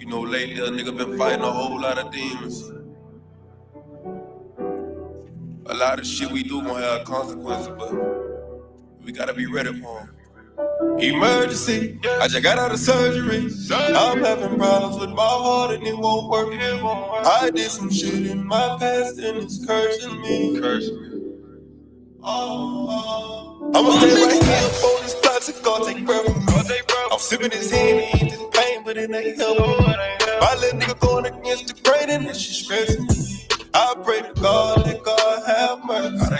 You know, lately a nigga been fighting a whole lot of demons. A lot of shit we do gon' have consequences, but we gotta be ready for them. Emergency, I just got out of surgery. I'm having problems with my heart and it won't work. I did some shit in my past and it's cursing me. I'ma stay right here for this toxic, God take breath. I'm sipping this Henny, eat this pain, but it ain't helping. My little nigga going against the grain and this shit stressing me. I pray to God that God have mercy.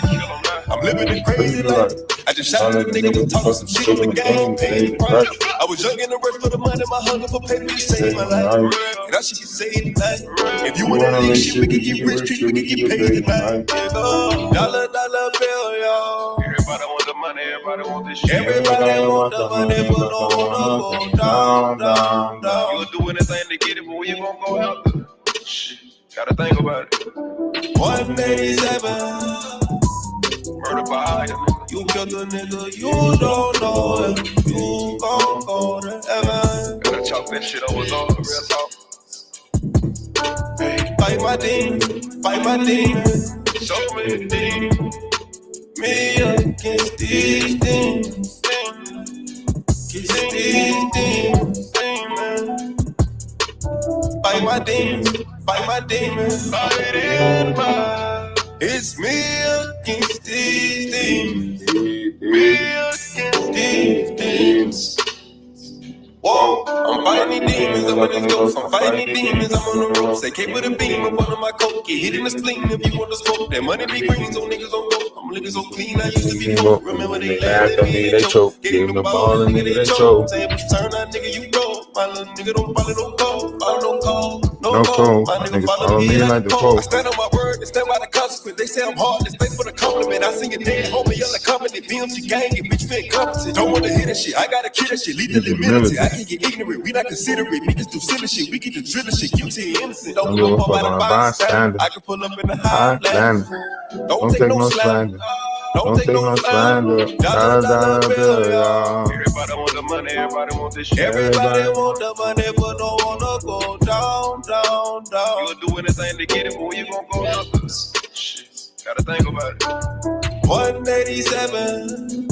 I'm living a crazy life. I just shot at a nigga for talking some shit on the game, paying the price. I was young and the rest for the money, my hunger for paper to save my life. And I should get saved tonight. If you wanna leave shit, we can get rich, we can get paid tonight. Dollar bill, y'all. Everybody want the money, everybody want this shit. Everybody want the money, but don't wanna go down. You'll do anything to get it, but where you gonna go after? Shit, gotta think about it. 187. Murder by you killed a nigga, you don't know if you gon' go to heaven. Gotta chalk that shit over, real talk. Hey, fight my demons, so many demons. Me against these demons, against these demons. Fight my demons, fight it, it's me against these demons, me against these demons. Whoa, I'm fighting these demons, I'm on these ghosts, I'm fighting these demons, I'm on the ropes. They came with a beam up under my coat, get hit in the spleen if you want to smoke. That money be green, so niggas don't go. I'm looking so clean, I used to be broke. Remember they laughed at me, they choke. Gave them the ball, and nigga they choke. Say, but you turn that nigga, you go. My little nigga don't follow no code, follow no code, no code. My nigga follow me like the code. I stand on my word, and stand by the consequence. They say I'm hard, this face for the compliment. I sing it dead, homie, yelling company. BMG gang, get bitch fit competent. Don't wanna hear that shit, I gotta kill that shit, lead the humility. I can get ignorant, we not considerate. Niggas do silly shit, we get the drilling shit. Guilty and innocent, don't give a fuck about a bystander. I can pull up in the Highlander. Don't take no slander. Don't take no slander. Dollar bill, y'all. Everybody want the money, everybody want this shit. Everybody want the money, but don't wanna go down. You'll do anything to get it, but where you gon' go up? Shit, gotta think about it. 187.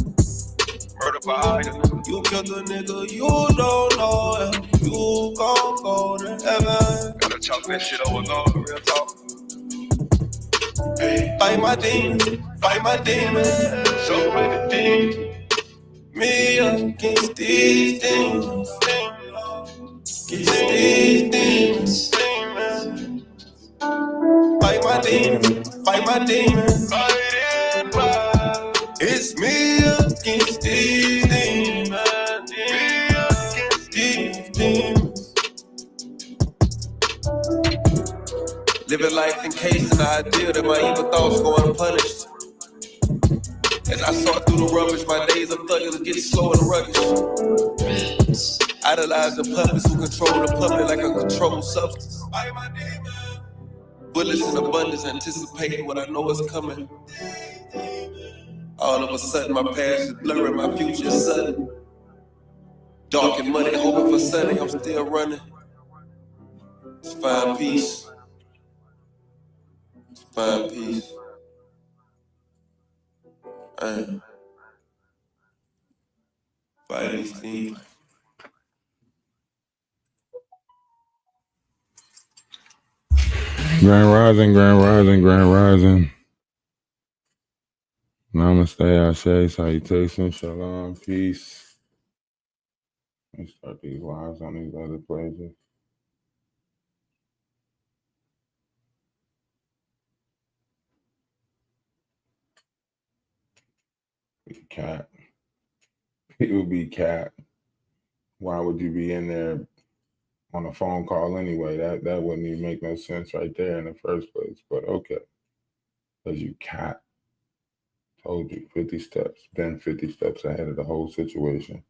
Murder by you killed a nigga, you don't know if you gon' go to heaven. Gotta chalk that shit over, real talk. Hey, fight my demons, so many demons. Me against these demons, against these demons. Fight my demons, fight it, it's me against these demons, me against these demons. Living life encased in the idea that my evil thoughts go unpunished. As I sort through the rubbish, my days of thuggers get slow and ruggish. Idolize the puppets who control the public like a controlled substance. Bullets in abundance, anticipating what I know is coming. All of a sudden, my past is blurring, my future is sudden. Dark and muddy, hoping for sunny, I'm still running. It's fine peace. It's fine peace. Fight these things. Grand rising. Namaste, Ashe, salutation, shalom, peace. Let's start these lives on these other places. Cat. People be cat. Why would you be in there on a phone call anyway? That wouldn't even make no sense right there in the first place. But okay. Because you cat. Told you 50 steps. Been 50 steps ahead of the whole situation.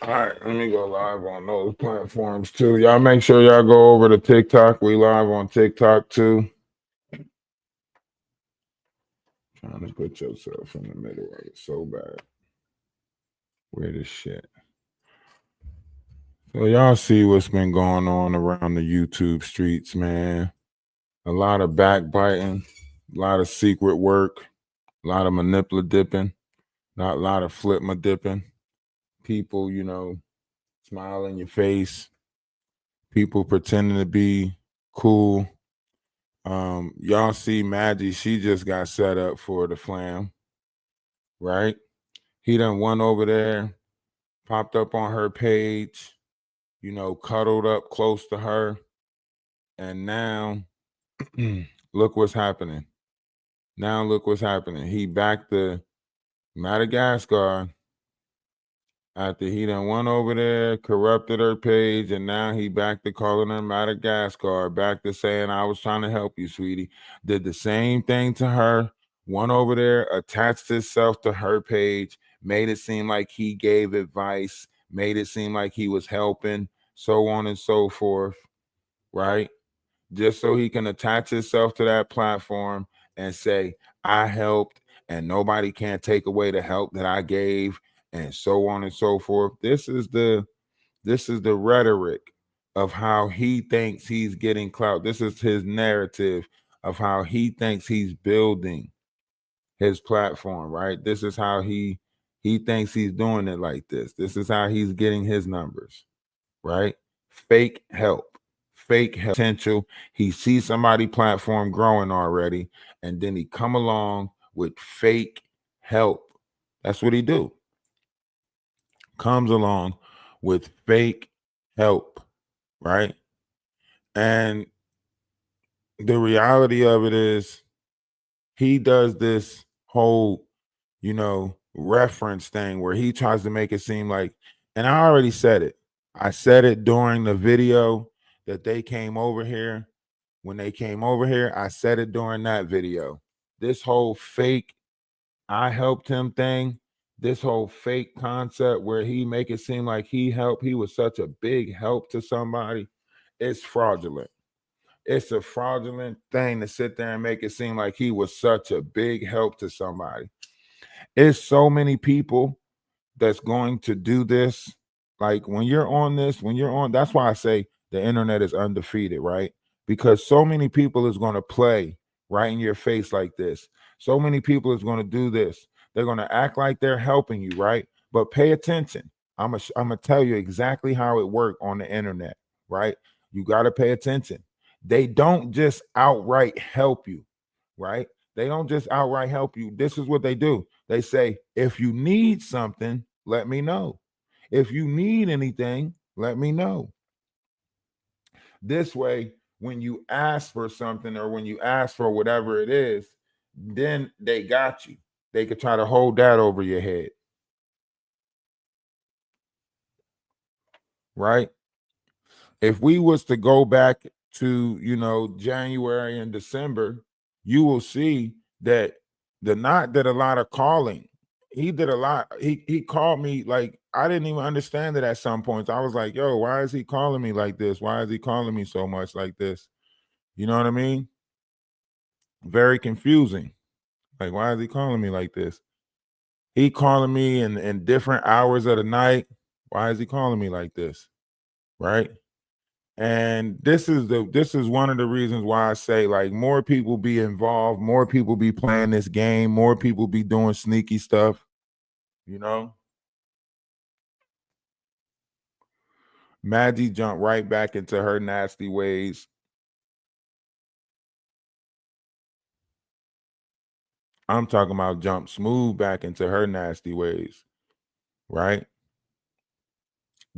All right, let me go live on those platforms too. Y'all make sure y'all go over to TikTok. We live on TikTok too. Trying to put yourself in the middle of it so bad. Where this shit? So y'all see what's been going on around the YouTube streets, man. A lot of backbiting, a lot of secret work, a lot of manipulative dipping, not a lot of flip my dipping. People, you know, smile in your face. People pretending to be cool. Y'all see Maggie, she just got set up for the flam, right? He done went over there, popped up on her page, you know, cuddled up close to her. And now look what's happening. Now look what's happening. He backed the Madagascar after he done went over there, corrupted her page, and now he back to calling her Madagascar, back to saying, I was trying to help you, sweetie. Did the same thing to her, went over there, attached himself to her page, made it seem like he gave advice, made it seem like he was helping, so on and so forth, right? Just so he can attach himself to that platform and say, I helped, and nobody can take away the help that I gave, and so on and so forth. This is the rhetoric of how he thinks he's getting clout. This is his narrative of how he thinks he's building his platform, right? This is how he thinks he's doing it like this. This is how he's getting his numbers, right? Fake help, fake help potential. He sees somebody platform growing already, and then he come along with fake help. That's what he do. Comes along with fake help, right? And the reality of it is he does this whole, you know, reference thing where he tries to make it seem like, and I already said it. I said it during the video that they came over here. When they came over here, I said it during that video. This whole fake I helped him thing, this whole fake concept where he make it seem like he helped, he was such a big help to somebody, it's fraudulent. It's a fraudulent thing to sit there and make it seem like he was such a big help to somebody. It's so many people that's going to do this. Like when you're on this, that's why I say the internet is undefeated, right? Because so many people is going to play right in your face like this. So many people is going to do this. They're going to act like they're helping you, right? But pay attention. I'm gonna tell you exactly how it works on the internet, right? You got to pay attention. They don't just outright help you, right? They don't just outright help you. This is what they do. They say, if you need something, let me know. If you need anything, let me know. This way, when you ask for something or when you ask for whatever it is, then they got you. They could try to hold that over your head. Right? If we was to go back to, you know, January and December, you will see that not that a lot of calling. He did a lot. He called me like I didn't even understand it at some points. I was like, yo, why is he calling me like this? Why is he calling me so much like this? You know what I mean? Very confusing. Like, why is he calling me like this? He calling me in different hours of the night. Why is he calling me like this? Right? And this is one of the reasons why I say like more people be involved, more people be playing this game, more people be doing sneaky stuff, you know. Maggie jumped right back into her nasty ways. I'm talking about jump smooth back into her nasty ways, right?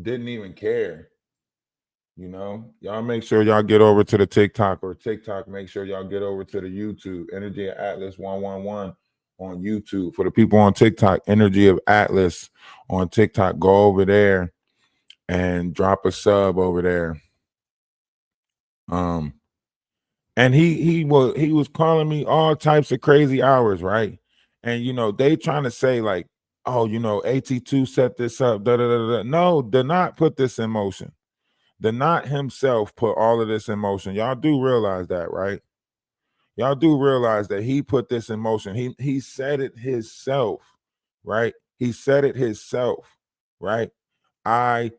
Didn't even care. You know, y'all make sure y'all get over to the TikTok or TikTok. Make sure y'all get over to the YouTube, Energy of Atlas 111 on YouTube. For the people on TikTok, Energy of Atlas on TikTok, go over there and drop a sub over there. And he was calling me all types of crazy hours, right? And you know, they trying to say like oh, AT2 set this up. Da, da, da, da. No, did not put this in motion. The Knot himself put all of this in motion. Y'all do realize that, right? Y'all do realize that he put this in motion. He said it himself, right? He said it himself, right? I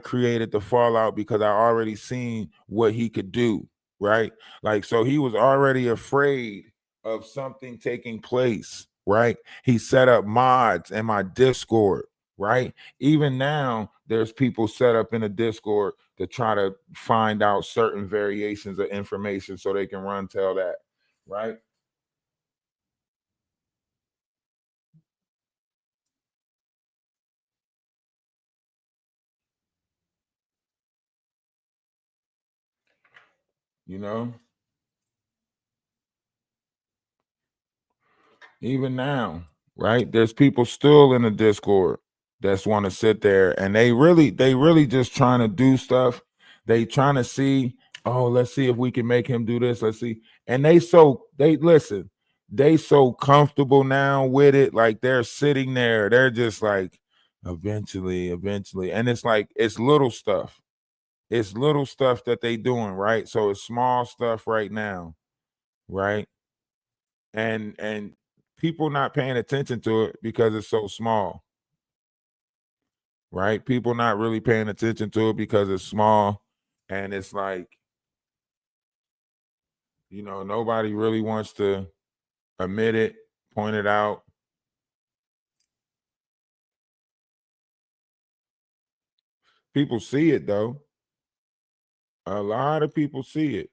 created the Fallout because I already seen what he could do, right? Like, so he was already afraid of something taking place, right? He set up mods in my Discord, right? Even now, there's people set up in a Discord to try to find out certain variations of information so they can run tell that, right? You know, even now, right? There's people still in the Discord that's want to sit there and they really just trying to do stuff. They trying to see, oh, let's see if we can make him do this. Let's see. And they listen, they so comfortable now with it. Like they're sitting there, they're just like, eventually. And it's like it's little stuff. It's little stuff that they doing, right? So it's small stuff right now, right? And people not paying attention to it because it's so small, right? People not really paying attention to it because it's small, and it's like, nobody really wants to admit it, point it out. People see it though. A lot of people see it.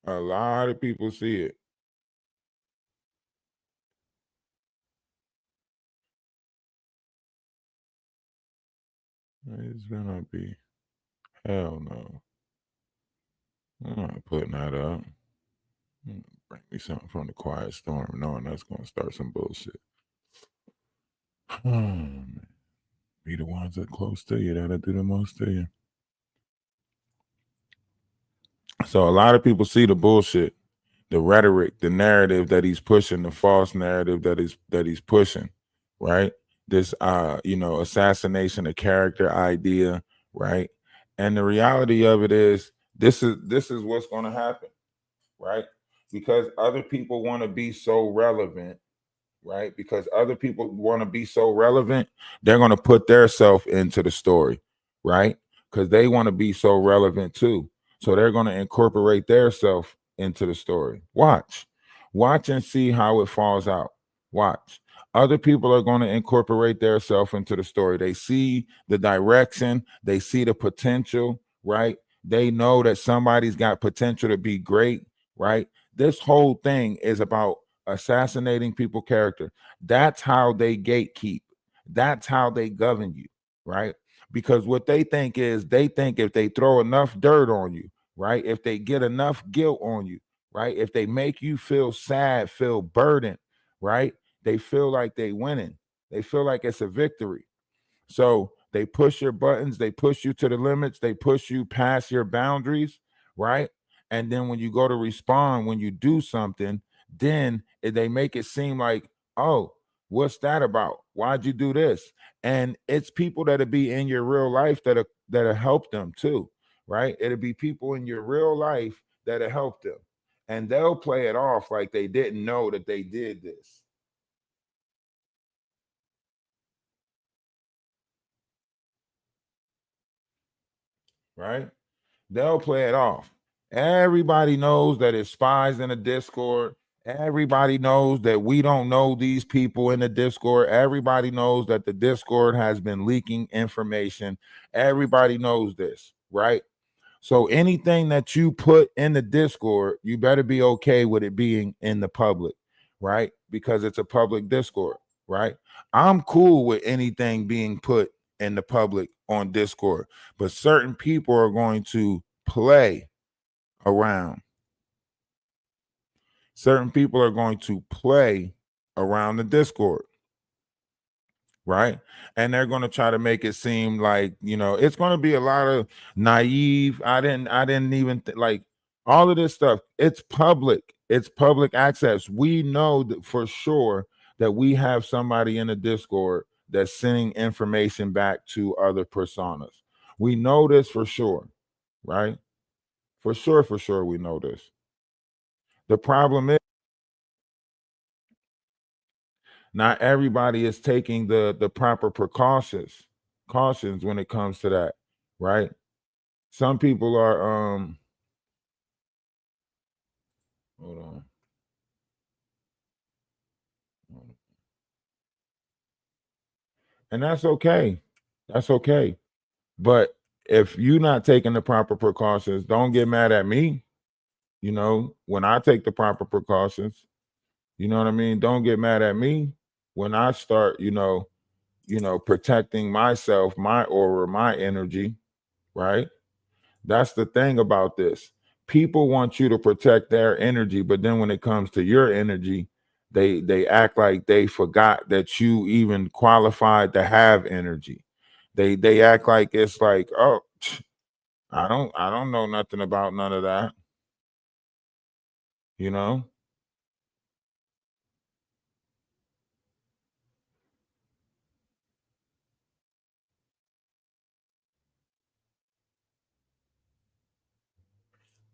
A lot of people see it. It's gonna be hell no. I'm not putting that up. Bring me something from the quiet storm, knowing that's gonna start some bullshit. Be the ones that close to you that'll do the most to you. So a lot of people see the bullshit, the rhetoric, the narrative that he's pushing, the false narrative that he's pushing, right? This assassination of character idea, right? And the reality of it is this is what's going to happen, right? Because other people want to be so relevant, right? Because other people want to be so relevant, they're going to put their self into the story, right? Because they want to be so relevant too. So they're going to incorporate their self into the story. Watch and see how it falls out. Watch. Other people are going to incorporate their self into the story. They see the direction, they see the potential, right? They know that somebody's got potential to be great, right? This whole thing is about assassinating people character. That's how they gatekeep. That's how they govern you, right? Because what they think is if they throw enough dirt on you, right? If they get enough guilt on you, right? If they make you feel sad, feel burdened, right? They feel like they winning. They feel like it's a victory. So they push your buttons, they push you to the limits, they push you past your boundaries, right? And then when you go to respond, when you do something, then they make it seem like, oh, what's that about? Why'd you do this? And it's people that'll be in your real life that'll help them too, right? It'll be people in your real life that'll help them. And they'll play it off like they didn't know that they did this. Right? They'll play it off. Everybody knows that it's spies in the Discord. Everybody knows that we don't know these people in the Discord. Everybody knows that the Discord has been leaking information. Everybody knows this, right? So anything that you put in the Discord, you better be okay with it being in the public, right? Because it's a public Discord, right? I'm cool with anything being put in the public on Discord, but certain people are going to play around. Certain people are going to play around the Discord, right? And they're going to try to make it seem like, it's going to be a lot of naive. I didn't even like all of this stuff. It's public access. We know that for sure that we have somebody in the Discord that's sending information back to other personas. We know this for sure, right? For sure, we know this. The problem is not everybody is taking the proper cautions when it comes to that, right? Some people are hold on. And that's okay. That's okay. But if you're not taking the proper precautions, don't get mad at me. You know, when I take the proper precautions, you know what I mean? Don't get mad at me when I start, protecting myself, my aura, my energy, right? That's the thing about this. People want you to protect their energy, but then when it comes to your energy, they act like they forgot that you even qualified to have energy. They act like it's like, oh, I don't know nothing about none of that, you know?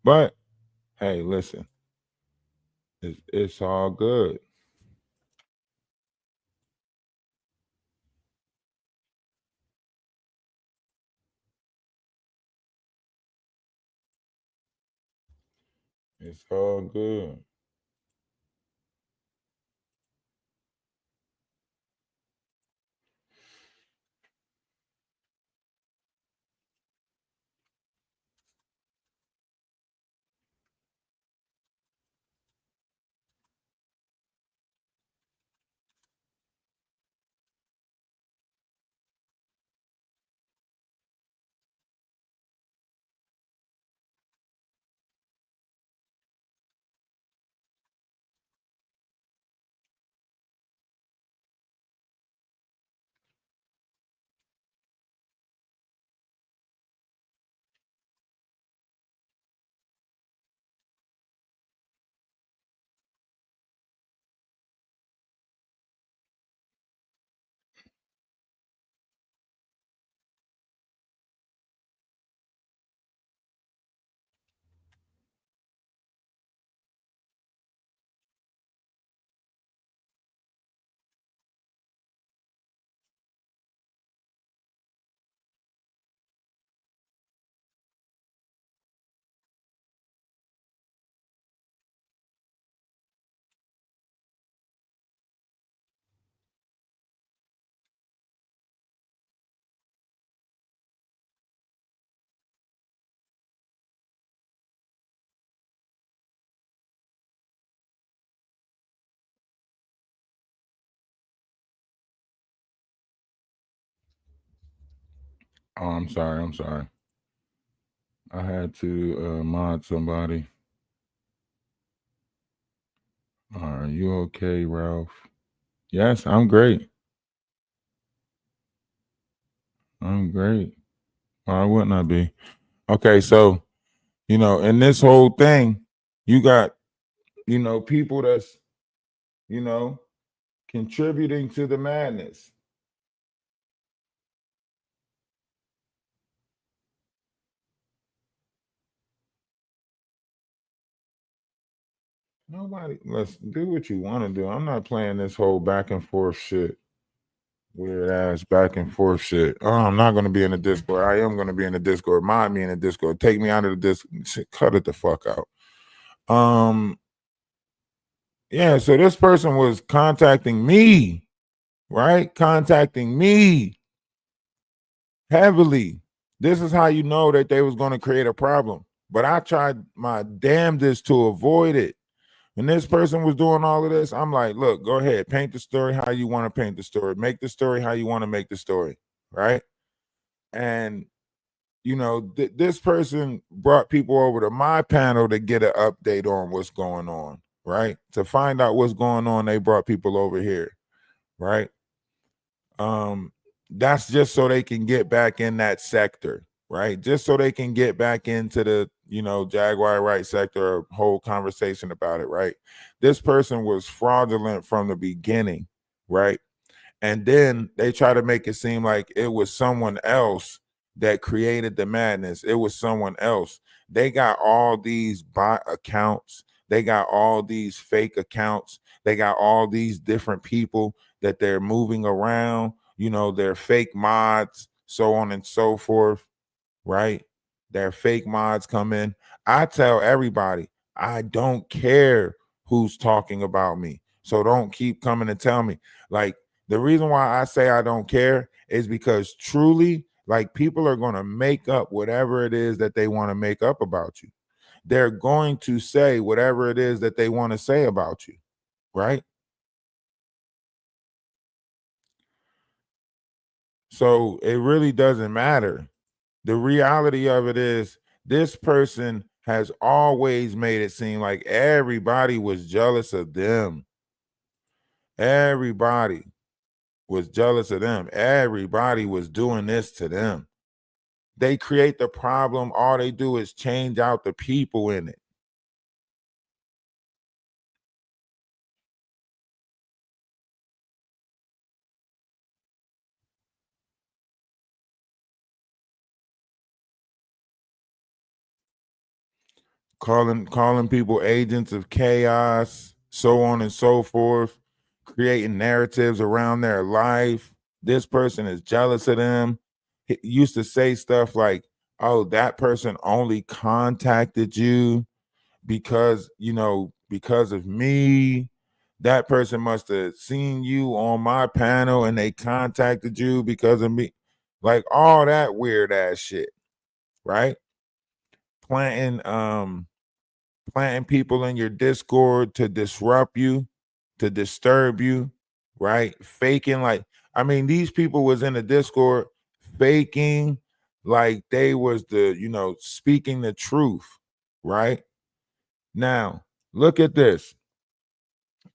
But hey, listen, it's all good. It's all good. Oh, I'm sorry. I'm sorry. I had to mod somebody. Are you okay, Ralph? Yes, I'm great. I'm great. Why wouldn't I be? Okay, so in this whole thing, you got people that's contributing to the madness. Nobody, let's do what you want to do. I'm not playing this whole back and forth shit. Weird ass back and forth shit. Oh, I'm not going to be in the Discord. I am going to be in the Discord. Mind me in the Discord. Take me out of the Discord. Cut it the fuck out. Yeah, so this person was contacting me, right? Contacting me heavily. This is how you know that they was going to create a problem. But I tried my damnedest to avoid it. When this person was doing all of this, I'm like, look, go ahead, paint the story how you want to paint the story. Make the story how you want to make the story, right? And this person brought people over to my panel to get an update on what's going on, right? To find out what's going on, they brought people over here, right? That's just so they can get back in that sector, right? Just so they can get back into the Jaguar right sector, a whole conversation about it, right? This person was fraudulent from the beginning, right? And then they try to make it seem like it was someone else that created the madness. It was someone else. They got all these bot accounts. They got all these fake accounts. They got all these different people that they're moving around. You know, they're fake mods, so on and so forth, right? Their fake mods come in. I tell everybody, I don't care who's talking about me. So don't keep coming and tell me. Like, the reason why I say I don't care is because truly, like, people are going to make up whatever it is that they want to make up about you. They're going to say whatever it is that they want to say about you, right? So it really doesn't matter. The reality of it is this person has always made it seem like everybody was jealous of them. Everybody was jealous of them. Everybody was doing this to them. They create the problem. All they do is change out the people in it. Calling people agents of chaos, so on and so forth, creating narratives around their life. This person is jealous of them. He used to say stuff like, oh, that person only contacted you because, you know, because of me. That person must have seen you on my panel and they contacted you because of me. Like all that weird ass shit, right? Planting people in your Discord to disrupt you, to disturb you, right? Faking like, I mean, these people was in the Discord faking like they was the, you know, speaking the truth, right? Now, look at this.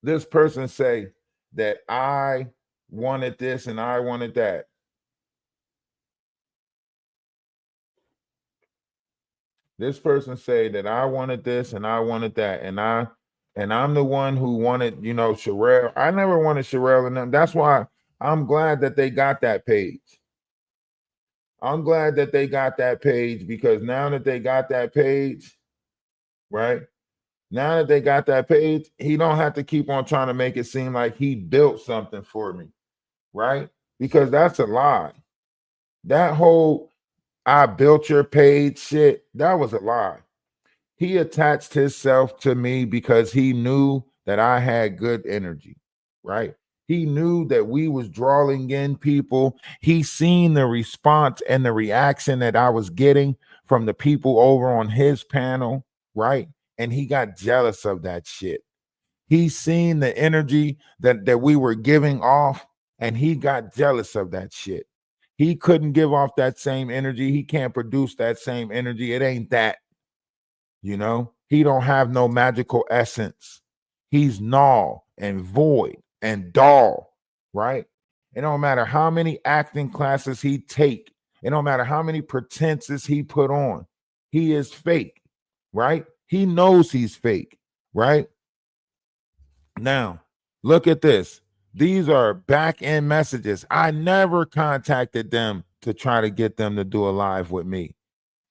This person say that I wanted this and I wanted that. This person say that I wanted this and I wanted that, and I'm the one who wanted, you know, Sherelle. I never wanted Sherelle and them. That's why I'm glad that they got that page. I'm glad that they got that page because now that they got that page, right? Now that they got that page, he don't have to keep on trying to make it seem like he built something for me, right? Because that's a lie. That whole I built your page shit, that was a lie. He attached himself to me because he knew that I had good energy, right? He knew that we was drawing in people. He seen the response and the reaction that I was getting from the people over on his panel, right? And he got jealous of that shit. He seen the energy that we were giving off, and he got jealous of that shit. He couldn't give off that same energy. He can't produce that same energy. It ain't that. You know, he don't have no magical essence. He's null and void and dull, right? It don't matter how many acting classes he take. It don't matter how many pretenses he put on. He is fake, right? He knows he's fake, right? Now, look at this. These are back end messages. I never contacted them to try to get them to do a live with me.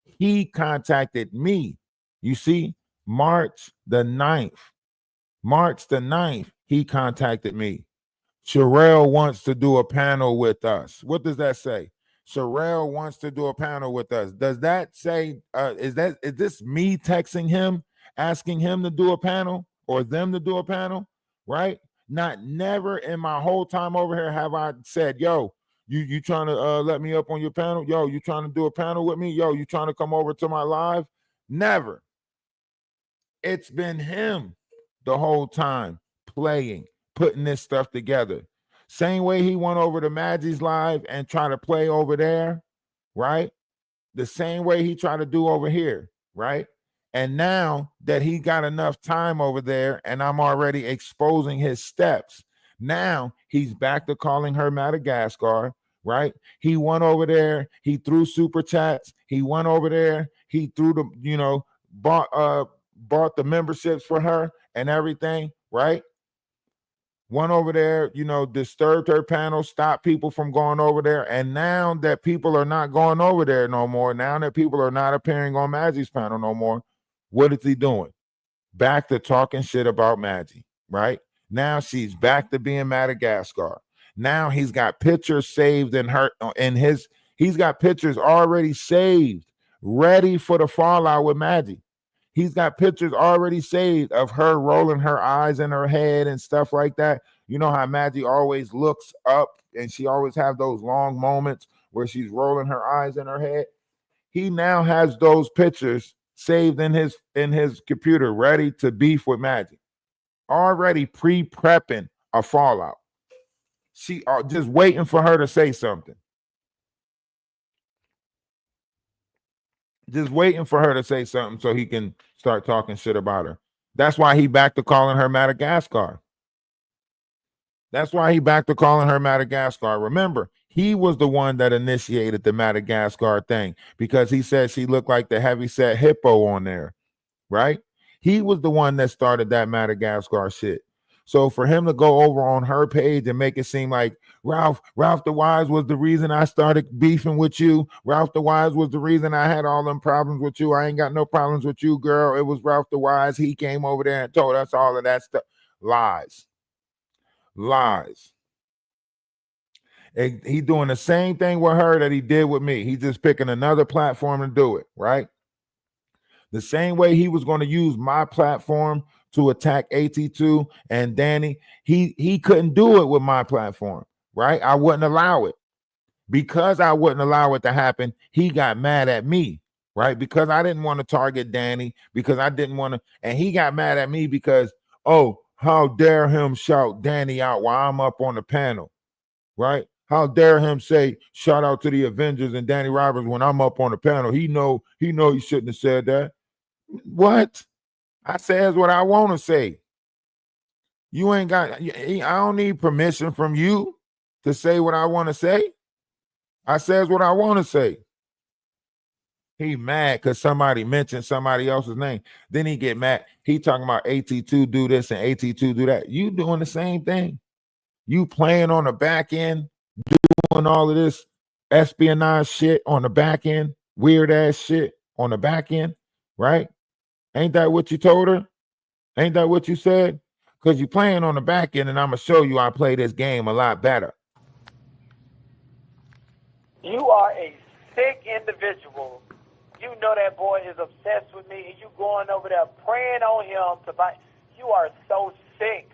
He contacted me. You see, March the 9th, he contacted me. Sherelle wants to do a panel with us. What does that say? Sherelle wants to do a panel with us. Does that say, is this me texting him, asking him to do a panel or them to do a panel? Right? Not never in my whole time over here have I said, yo, you trying to let me up on your panel? Yo, you trying to do a panel with me? Yo, you trying to come over to my live? Never. It's been him the whole time playing, putting this stuff together. Same way he went over to Maggie's live and try to play over there, right? The same way he tried to do over here, right? And now that he got enough time over there and I'm already exposing his steps, now he's back to calling her Madagascar, right? He went over there, he threw super chats, he went over there, he threw the, you know, bought the memberships for her and everything, right? went over there, you know, disturbed her panel, stopped people from going over there. And now that people are not going over there no more, now that people are not appearing on Magic's panel no more, what is he doing? Back to talking shit about Magic, right? Now she's back to being Madagascar. Now he's got pictures saved he's got pictures already saved, ready for the fallout with Magic. He's got pictures already saved of her rolling her eyes in her head and stuff like that. You know how Magic always looks up and she always have those long moments where she's rolling her eyes in her head. He now has those pictures saved in his computer, ready to beef with Magic. Already pre-prepping a fallout. She just waiting for her to say something. Just waiting for her to say something so he can start talking shit about her. That's why he back to calling her Madagascar. That's why he back to calling her Madagascar. Remember, he was the one that initiated the Madagascar thing because he said she looked like the heavyset hippo on there, right? He was the one that started that Madagascar shit. So for him to go over on her page and make it seem like Ralph the Wise was the reason I started beefing with you. Ralph the Wise was the reason I had all them problems with you. I ain't got no problems with you, girl. It was Ralph the Wise. He came over there and told us all of that stuff. Lies. He doing the same thing with her that he did with me. He just picking another platform to do it, right? The same way he was going to use my platform to attack AT2 and Danny, he couldn't do it with my platform, right? I wouldn't allow it. Because I wouldn't allow it to happen, he got mad at me, right? Because I didn't want to target Danny, because I didn't want to, and he got mad at me because, oh, how dare him shout Danny out while I'm up on the panel, right? How dare him say shout out to the Avengers and Danny Roberts when I'm up on the panel? He know he shouldn't have said that. What? I says what I want to say. You ain't got, I don't need permission from you to say what I want to say. I says what I want to say. He mad because somebody mentioned somebody else's name. Then he get mad. He talking about AT2 do this and AT2 do that. You doing the same thing. You playing on the back end, doing all of this espionage shit on the back end, weird ass shit on the back end, right? Ain't that what you told her? Ain't that what you said? Because you playing on the back end, and I'm going to show you I play this game a lot better. You are a sick individual. You know that boy is obsessed with me, and you going over there praying on him to buy. You are so sick.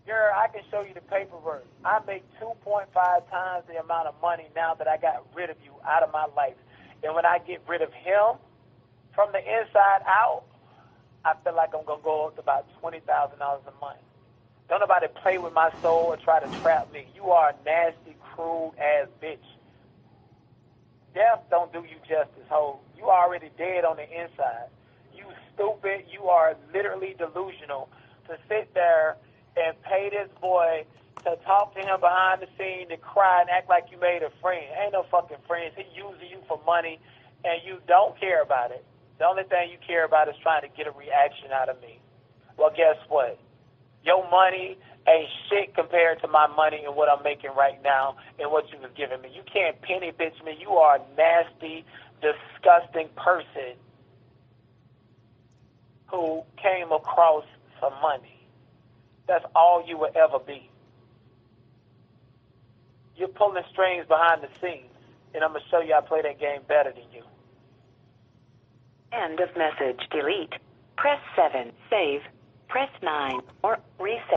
Girl, I can show you the paperwork. I make 2.5 times the amount of money now that I got rid of you out of my life. And when I get rid of him from the inside out, I feel like I'm going to go up to about $20,000 a month. Don't nobody play with my soul or try to trap me. You are a nasty, cruel ass bitch. Death don't do you justice, ho. You already dead on the inside. You stupid. You are literally delusional to sit there and pay this boy to talk to him behind the scene, to cry and act like you made a friend. Ain't no fucking friends. He using you for money, and you don't care about it. The only thing you care about is trying to get a reaction out of me. Well, guess what? Your money ain't shit compared to my money and what I'm making right now and what you was giving me. You can't penny bitch me. You are a nasty, disgusting person who came across some money. That's all you will ever be. You're pulling strings behind the scenes, and I'm going to show you I play that game better than you. End of message. Delete. Press 7. Save. Press 9 or reset.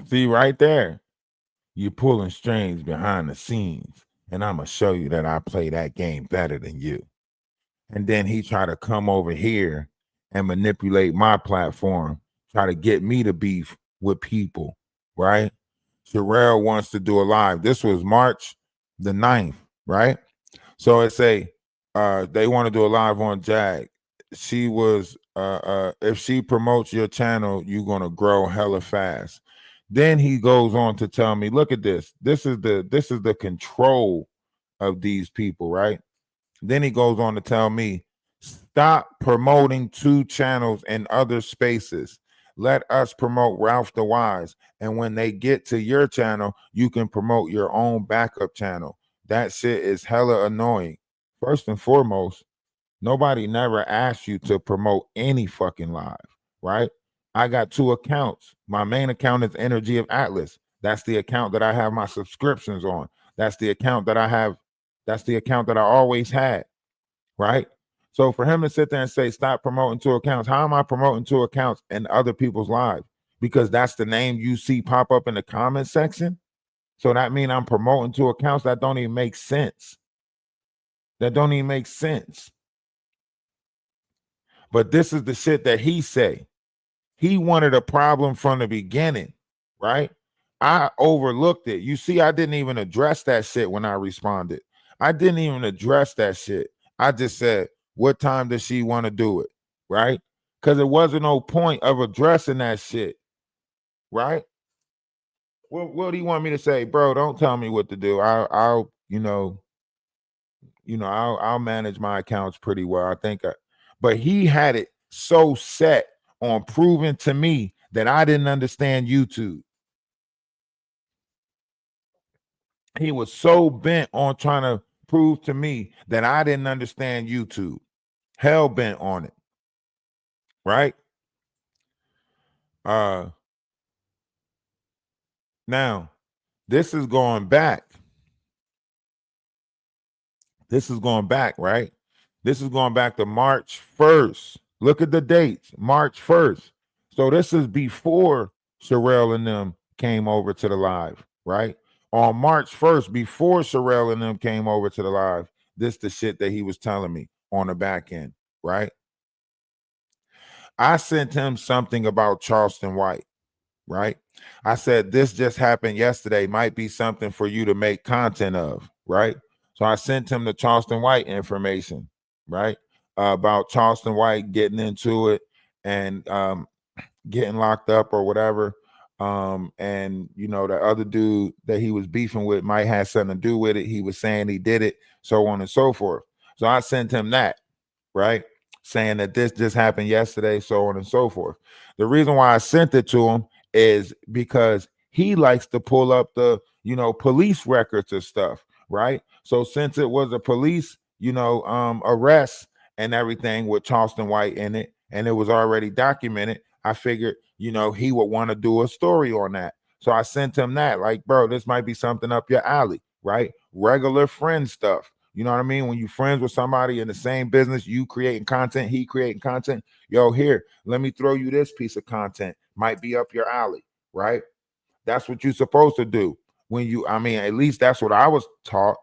See right there, you're pulling strings behind the scenes, and I'm gonna show you that I play that game better than you. And then he try to come over here and manipulate my platform, try to get me to beef with people, right? Sherelle wants to do a live. This was March the 9th, right? So it's they want to do a live on Jag. She was if she promotes your channel, you're gonna grow hella fast. Then he goes on to tell me, look at this. This is the control of these people, right? Then he goes on to tell me, stop promoting 2 channels in other spaces. let us promote Ralph the Wise. And when they get to your channel, you can promote your own backup channel. That shit is hella annoying. First and foremost, nobody never asked you to promote any fucking live, right? I got 2 accounts. My main account is Energy of Atlas. That's the account that I have my subscriptions on. That's the account that I have. That's the account that I always had, right? So for him to sit there and say, stop promoting 2 accounts, how am I promoting 2 accounts in other people's lives? Because that's the name you see pop up in the comment section. So that means I'm promoting 2 accounts. That don't even make sense. That don't even make sense. But this is the shit that he say. He wanted a problem from the beginning, right? I overlooked it. You see, I didn't even address that shit when I responded. I didn't even address that shit. I just said, what time does she want to do it, right? Because there wasn't no point of addressing that shit, right? What do you want me to say, bro? Don't tell me what to do. I'll manage my accounts pretty well. I think, but he had it so set on proving to me that I didn't understand YouTube. He was so bent on trying to prove to me that I didn't understand YouTube. Hell bent on it. Right? Now, this is going back. This is going back, right? This is going back to March 1st. Look at the dates, March 1st. So this is before Sherelle and them came over to the live, right? On March 1st, before Sherelle and them came over to the live, this the shit that he was telling me on the back end, right? I sent him something about Charleston White, right? I said, this just happened yesterday, might be something for you to make content of, right? So I sent him the Charleston White information, right? About Charleston White getting into it and getting locked up or whatever. And you know, the other dude that he was beefing with might have something to do with it. He was saying he did it, so on and so forth. So I sent him that, right? Saying that this just happened yesterday, so on and so forth. The reason why I sent it to him is because he likes to pull up the, police records and stuff, right? So since it was a police, arrest and everything with Charleston White in it, and it was already documented, I figured, he would want to do a story on that. So I sent him that, like, bro, this might be something up your alley, right? Regular friend stuff. You know what I mean? When you friends with somebody in the same business, you creating content, he creating content. Yo, here, let me throw you this piece of content. Might be up your alley, right? That's what you're supposed to do. At least that's what I was taught,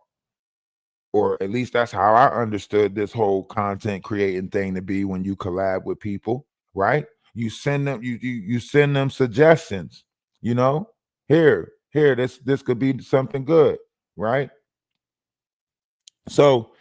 or at least that's how I understood this whole content creating thing to be when you collab with people, right? You send them, you send them suggestions, here, this could be something good, right? So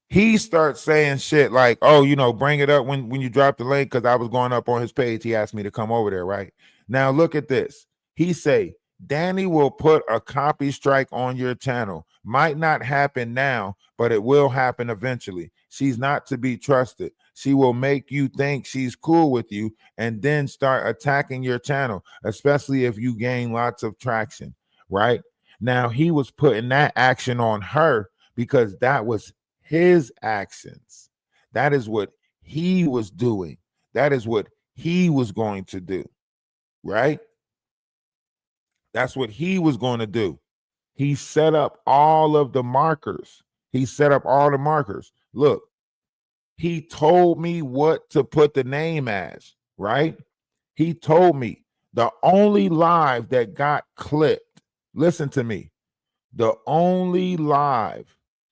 he starts saying shit like, oh, bring it up when you drop the link, because I was going up on his page. He asked me to come over there, right? Now look at this. He say, Danny will put a copy strike on your channel. Might not happen now, but it will happen eventually. She's not to be trusted. She will make you think she's cool with you and then start attacking your channel, especially if you gain lots of traction, right? Now he was putting that action on her because that was his actions. That is what he was doing. That is what he was going to do, right? That's what he was going to do. He set up all of the markers. Look, he told me what to put the name as, right? He told me the only live that got clipped, listen to me, the only live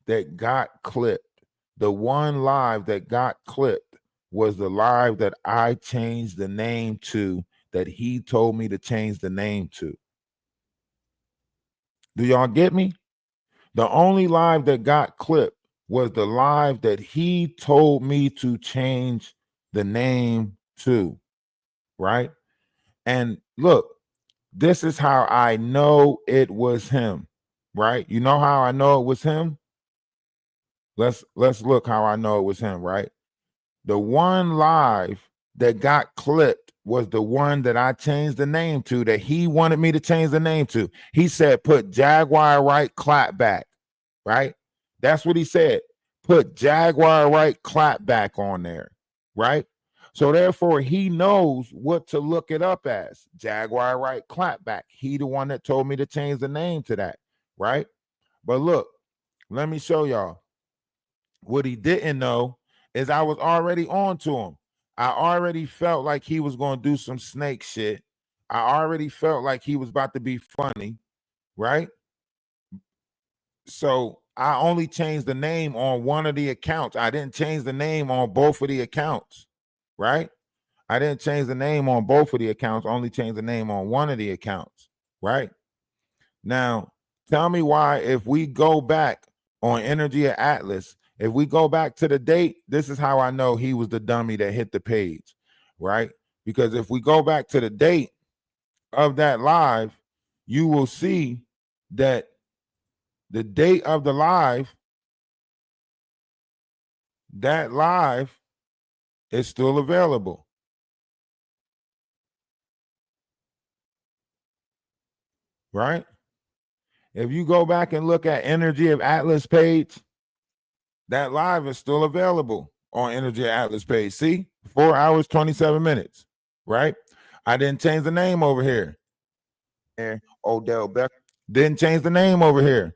that got clipped, the one live that got clipped was the live that I changed the name to, that he told me to change the name to. Do y'all get me? The only live that got clipped was the live that he told me to change the name to, right? And look, this is how I know it was him, right? You know how I know it was him? Let's look how I know it was him, right? The one live that got clipped was the one that I changed the name to, that he wanted me to change the name to. He said, put Jaguar Right Clapback, right? That's what he said. Put Jaguar Right Clapback on there, right? So therefore, he knows what to look it up as. Jaguar Right Clapback. He the one that told me to change the name to that, right? But look, let me show y'all. What he didn't know is I was already on to him. I already felt like he was going to do some snake shit. I already felt like he was about to be funny, right? So I only changed the name on one of the accounts. I didn't change the name on both of the accounts, right? I didn't change the name on both of the accounts, only changed the name on one of the accounts, right? Now, tell me why, if we go back on Energy of Atlas, if we go back to the date, this is how I know he was the dummy that hit the page, right? Because if we go back to the date of that live, you will see that the date of the live, that live is still available. Right? If you go back and look at Energy of Atlas page, that live is still available on Energy of Atlas page. See? 4 hours, 27 minutes. Right? I didn't change the name over here. And Odell Beck didn't change the name over here.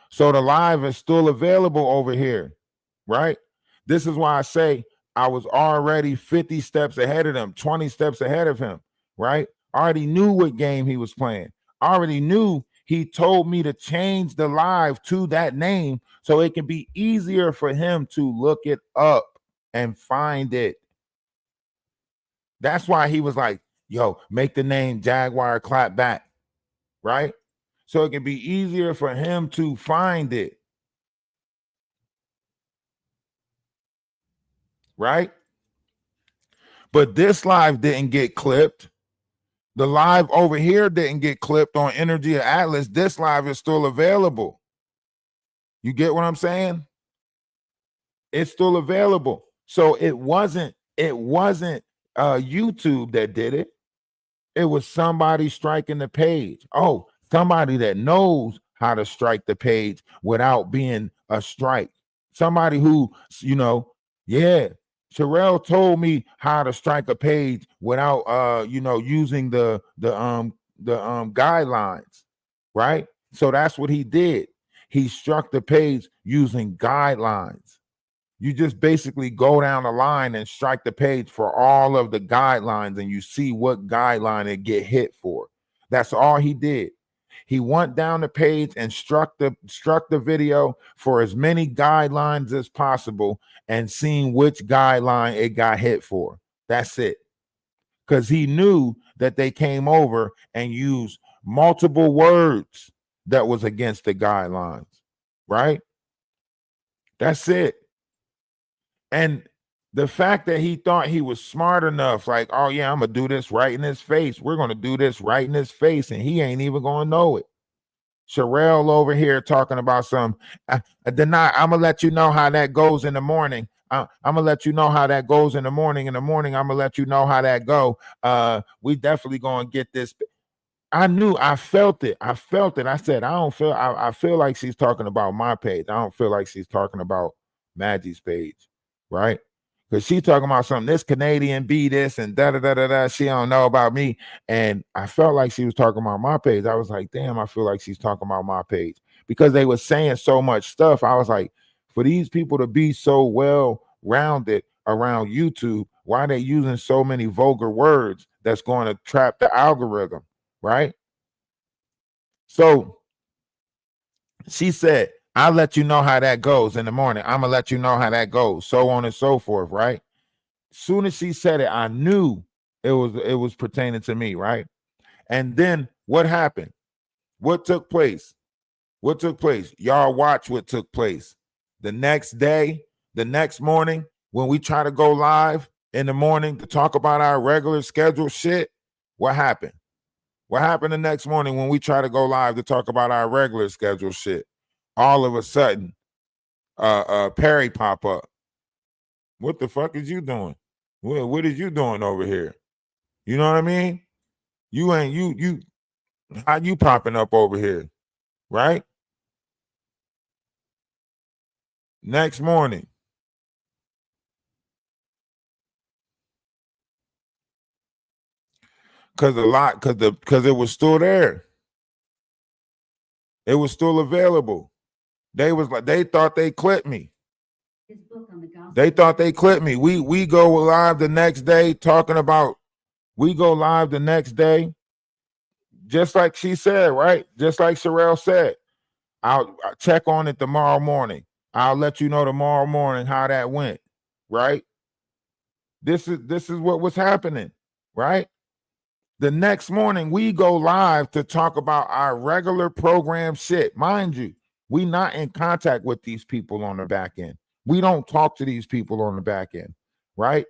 So the live is still available over here. Right? This is why I say I was already 50 steps ahead of him, 20 steps ahead of him. Right? I already knew what game he was playing. I already knew he told me to change the live to that name so it can be easier for him to look it up and find it. That's why he was like, yo, make the name Jaguar Clapback, right? So it can be easier for him to find it. Right? But this live didn't get clipped. The live over here didn't get clipped on Energy of Atlas. This live is still available. You get what I'm saying? It's still available. So it wasn't YouTube that did it. It was somebody striking the page. Oh, somebody that knows how to strike the page without being a strike. Somebody who, yeah. Sherelle told me how to strike a page without using the guidelines, right? So that's what he did. He struck the page using guidelines. You just basically go down the line and strike the page for all of the guidelines, and you see what guideline it get hit for. That's all he did. He went down the page and struck the video for as many guidelines as possible and seeing which guideline it got hit for. That's it. Because he knew that they came over and used multiple words that was against the guidelines, right? That's it. And the fact that he thought he was smart enough, like, oh yeah, I'm gonna do this right in his face. We're gonna do this right in his face, and he ain't even gonna know it. Sherelle over here talking about some. I'm gonna let you know how that goes in the morning. I'm gonna let you know how that goes in the morning. In the morning, I'm gonna let you know how that go. We definitely gonna get this. I knew, I felt it. I said, I feel like she's talking about my page. I don't feel like she's talking about Maggie's page. Right? Because she's talking about something, this Canadian be this and da. She don't know about me. And I felt like she was talking about my page. I was like, damn, I feel like she's talking about my page. Because they were saying so much stuff. I was like, for these people to be so well-rounded around YouTube, why are they using so many vulgar words that's going to trap the algorithm? Right? So she said, I'll let you know how that goes in the morning. I'm going to let you know how that goes, so on and so forth, right? Soon as she said it, I knew it was pertaining to me, right? And then what happened? What took place? Y'all watch what took place. The next day, the next morning, when we try to go live in the morning to talk about our regular scheduled shit, what happened? What happened the next morning when we try to go live to talk about our regular scheduled shit? All of a sudden, Perry pop up. What the fuck is you doing? What is you doing over here? You know what I mean? You ain't you how you popping up over here, right? Next morning. Cause it was still there. It was still available. They thought they clipped me. They thought they clipped me. We go live the next day talking about, we go live the next day, just like she said, right? Just like Sherelle said. I'll check on it tomorrow morning. I'll let you know tomorrow morning how that went, right? This is what was happening, right? The next morning, we go live to talk about our regular program shit. Mind you, we not in contact with these people on the back end. We don't talk to these people on the back end, right?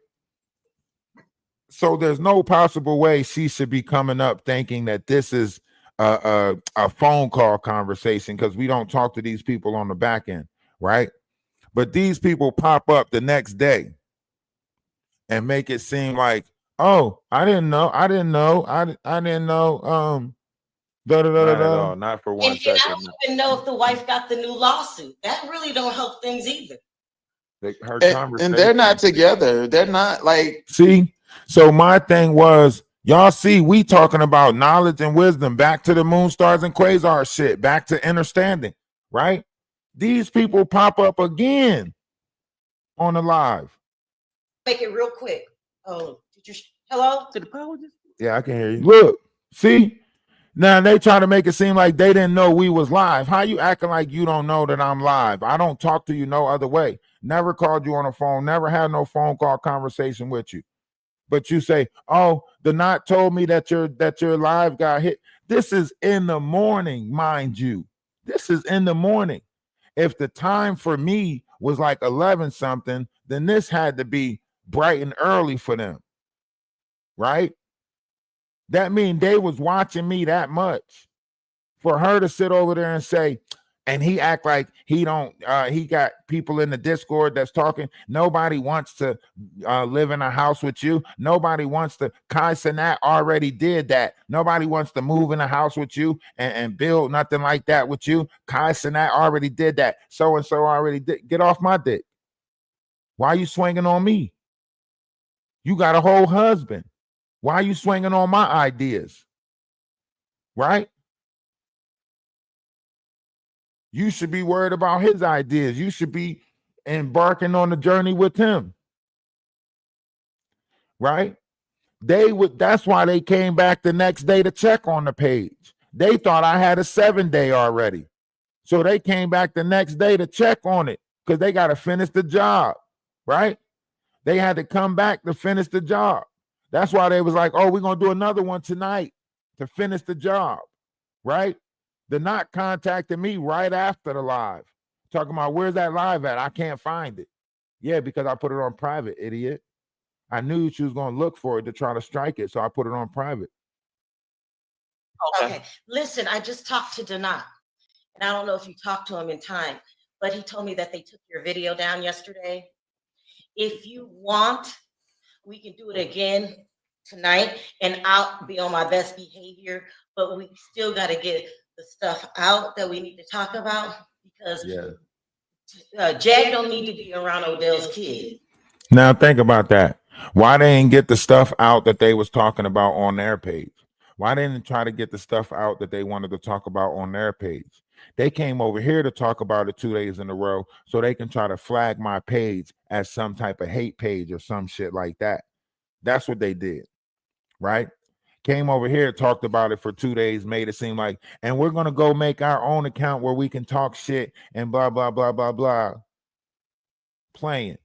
So there's no possible way she should be coming up thinking that this is a phone call conversation, because we don't talk to these people on the back end, right? But these people pop up the next day and make it seem like, oh, I didn't know. I didn't know. I didn't know. Not at all. Not for 1 And second. I don't even know if the wife got the new lawsuit. That really don't help things either. And they're not together. They're not like. See, so my thing was, y'all see, we talking about knowledge and wisdom, back to the moon, stars, and quasar shit, back to understanding, right? These people pop up again on the live. Make it real quick. Oh, hello? To the power? Yeah, I can hear you. Look, see, now they try to make it seem like they didn't know we was live. How you acting like you don't know that I'm live? I don't talk to you no other way. Never called you on the phone. Never had no phone call conversation with you. But you say, oh, the knot told me that your live got hit. This is in the morning, mind you. This is in the morning. If the time for me was like 11 something, then this had to be bright and early for them, right? That means they was watching me that much for her to sit over there and say, and he act like he don't, he got people in the Discord that's talking. Nobody wants to live in a house with you. Nobody wants to. Kai Cenat already did that. Nobody wants to move in a house with you and build nothing like that with you. Kai Cenat already did that. So-and-so already did. Get off my dick. Why are you swinging on me? You got a whole husband. Why are you swinging on my ideas? Right? You should be worried about his ideas. You should be embarking on the journey with him. Right? That's why they came back the next day to check on the page. They thought I had a 7-day already. So they came back the next day to check on it because they got to finish the job. Right? They had to come back to finish the job. That's why they was like, oh, we're going to do another one tonight to finish the job. Right? They're not contacting me right after the live. Talking about, where's that live at? I can't find it. Yeah, because I put it on private, idiot. I knew she was going to look for it to try to strike it, so I put it on private. Okay. Listen, I just talked to Donat, and I don't know if you talked to him in time, but he told me that they took your video down yesterday. If you want, we can do it again tonight, and I'll be on my best behavior, but we still got to get the stuff out that we need to talk about, because Jag don't need to be around Odell's kid. Now think about that. Why they didn't get the stuff out that they was talking about on their page? Why didn't they try to get the stuff out that they wanted to talk about on their page? They came over here to talk about it 2 days in a row so they can try to flag my page as some type of hate page or some shit like that. That's what they did, right? Came over here, talked about it for 2 days, made it seem like, and we're going to go make our own account where we can talk shit and blah, blah, blah, blah, blah. Playing.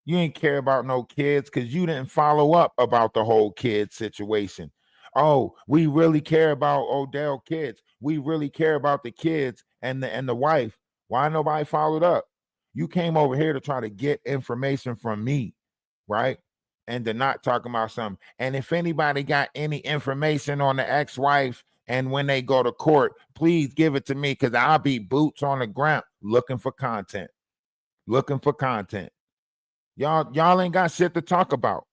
You ain't care about no kids because you didn't follow up about the whole kid situation. Oh, we really care about Odell kids. We really care about the kids and the wife. Why nobody followed up? You came over here to try to get information from me, right? And they're not talking about something. And if anybody got any information on the ex-wife and when they go to court, please give it to me because I'll be boots on the ground looking for content. Y'all ain't got shit to talk about.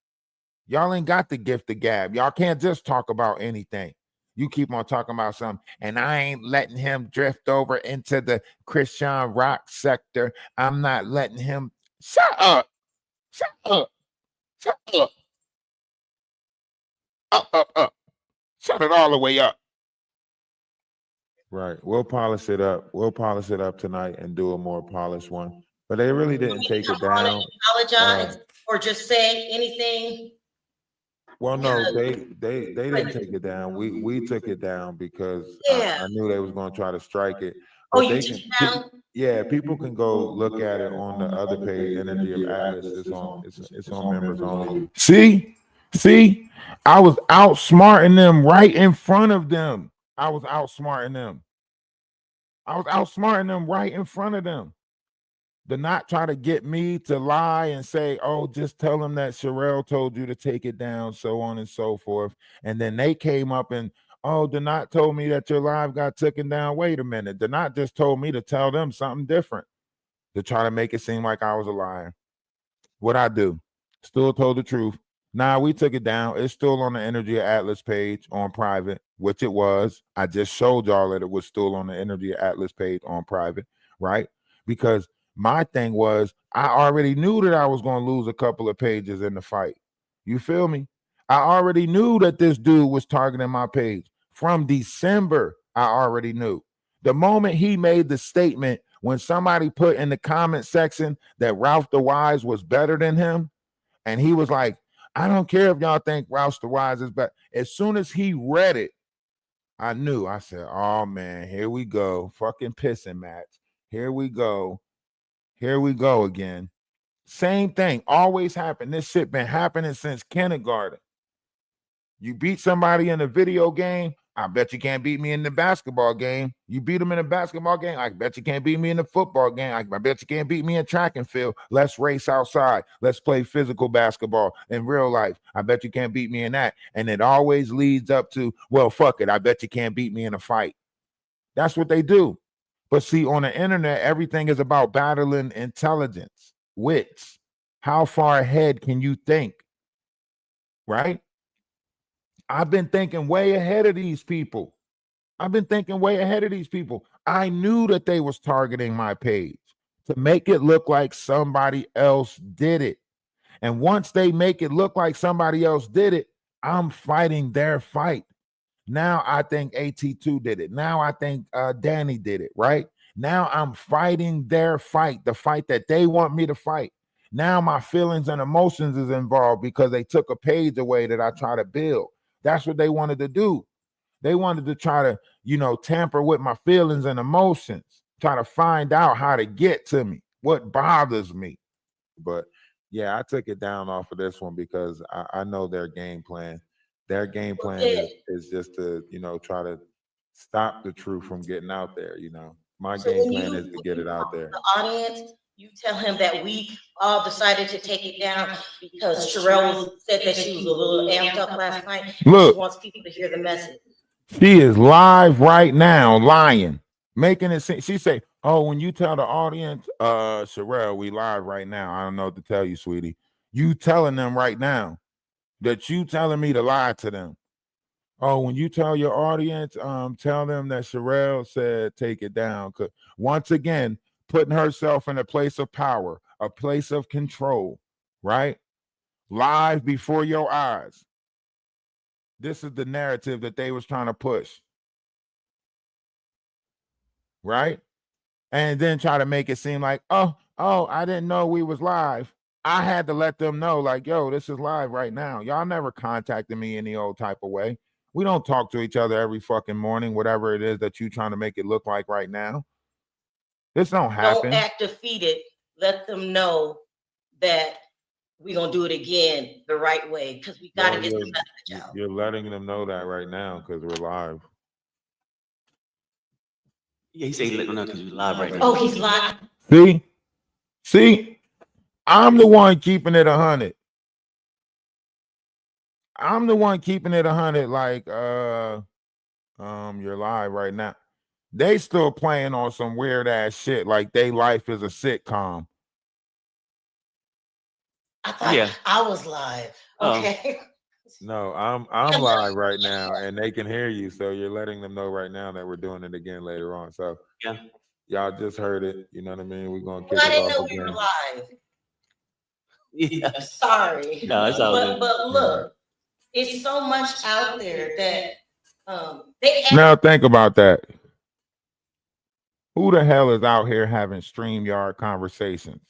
Y'all ain't got the gift of gab. Y'all can't just talk about anything. You keep on talking about something, and I ain't letting him drift over into the Christian rock sector. I'm not letting him. Shut up. Shut up. Shut up. Up. Shut it all the way up. Right. We'll polish it up. We'll polish it up tonight and do a more polished one. But they really didn't take it down. Apologize or just say anything. Well, no, they didn't take it down. We took it down because I knew they was going to try to strike it. But you took it down? Yeah, people can go look at it on the other page, Energy of Atlas. It's on members only. See, I was outsmarting them right in front of them. I was outsmarting them right in front of them. To not try to get me to lie and say, oh, just tell them that Sherelle told you to take it down, so on and so forth. And then they came up and, oh, Donat told me that your live got taken down. Wait a minute. Donat just told me to tell them something different to try to make it seem like I was a liar. What I do? Still told the truth. Nah, we took it down. It's still on the Energy of Atlas page on private, which it was. I just showed y'all that it was still on the Energy of Atlas page on private, right? Because my thing was, I already knew that I was going to lose a couple of pages in the fight. You feel me? I already knew that this dude was targeting my page. From December, I already knew. The moment he made the statement, when somebody put in the comment section that Ralph the Wise was better than him, and he was like, I don't care if y'all think Ralph the Wise is better. As soon as he read it, I knew. I said, oh, man, here we go. Fucking pissing match. Here we go. Here we go again. Same thing. Always happen. This shit been happening since kindergarten. You beat somebody in a video game, I bet you can't beat me in the basketball game. You beat them in a basketball game, I bet you can't beat me in the football game. I bet you can't beat me in track and field. Let's race outside. Let's play physical basketball in real life. I bet you can't beat me in that. And it always leads up to, well, fuck it. I bet you can't beat me in a fight. That's what they do. But see, on the internet, everything is about battling intelligence, wits. How far ahead can you think? Right? I've been thinking way ahead of these people. I knew that they was targeting my page to make it look like somebody else did it. And once they make it look like somebody else did it, I'm fighting their fight. Now I think AT2 did it. Now I think Danny did it, right? Now I'm fighting their fight, the fight that they want me to fight. Now my feelings and emotions is involved because they took a page away that I try to build. That's what they wanted to do. They wanted to try to, tamper with my feelings and emotions, try to find out how to get to me, what bothers me. But yeah, I took it down off of this one because I know their game plan. Their game plan is just to, try to stop the truth from getting out there. My game plan is to get it out there. The audience, you tell him that we all decided to take it down because Sherelle said that she was a little amped up last night. Look, she wants people to hear the message. She is live right now, lying, making it seem. She say, "Oh, when you tell the audience, Sherelle, we live right now. I don't know what to tell you, sweetie. You telling them right now that you telling me to lie to them. Oh, when you tell your audience, tell them that Sherelle said take it down. Cause once again, putting herself in a place of power, a place of control, right? Live before your eyes. This is the narrative that they was trying to push. Right? And then try to make it seem like, oh, I didn't know we was live. I had to let them know, like, yo, this is live right now. Y'all never contacted me any old type of way. We don't talk to each other every fucking morning, whatever it is that you trying to make it look like right now. This don't happen. Don't act defeated. Let them know that we're going to do it again the right way because we got to get the message out. You're letting them know that right now because we're live. Yeah, he said he let them know because we're live right now. Oh, he's live. See? I'm the one keeping it 100. I'm the one keeping it 100 like, you're live right now. They still playing on some weird ass shit like they life is a sitcom. I thought I was live. Okay. No, I'm live right now, and they can hear you. So you're letting them know right now that we're doing it again later on. So Yeah. y'all just heard it. You know what I mean? We're gonna kick Well, I it didn't off know we were again. live. Yeah. Sorry. No, it's all But good. but look, it's so much out there that they Now think about that. Who the hell is out here having StreamYard conversations?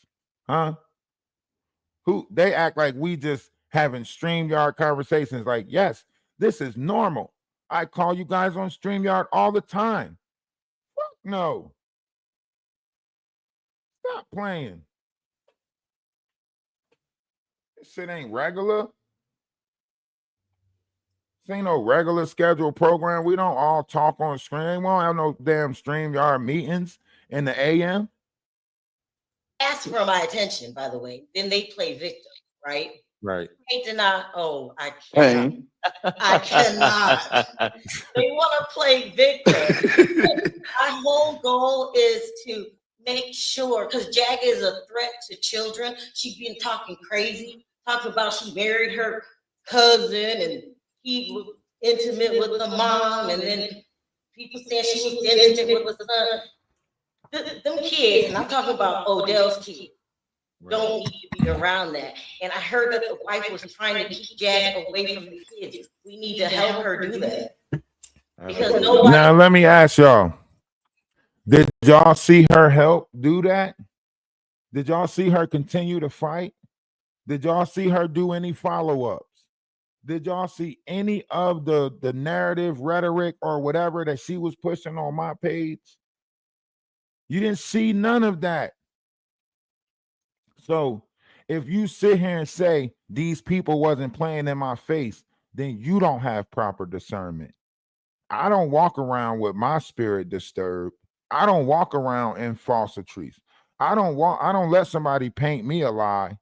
Huh? Who they act like we just having StreamYard conversations like, yes, this is normal. I call you guys on StreamYard all the time. Fuck no. Stop playing. This shit ain't regular. This ain't no regular scheduled program. We don't all talk on screen. We don't have no damn StreamYard meetings in the AM. ask for my attention, by the way. Then they play victim, right? Right. They deny. Oh, I cannot. Pain. I cannot. They want to play victim. My whole goal is to make sure, because Jag is a threat to children. She's been talking crazy, talking about she married her cousin and he was intimate with the mom, and then people saying she was intimate with the son. Them kids, and I'm talking about Odell's kids, don't need to be around that. And I heard that the wife was trying to keep Jag away from the kids. We need to help her do that. Because nobody. Now let me ask y'all. Did y'all see her help do that? Did y'all see her continue to fight? Did y'all see her do any follow-ups? Did y'all see any of the narrative rhetoric or whatever that she was pushing on my page? You didn't see none of that. So if you sit here and say these people wasn't playing in my face, then you don't have proper discernment. I don't walk around with my spirit disturbed. I don't walk around in falsitries. I don't let somebody paint me a lie,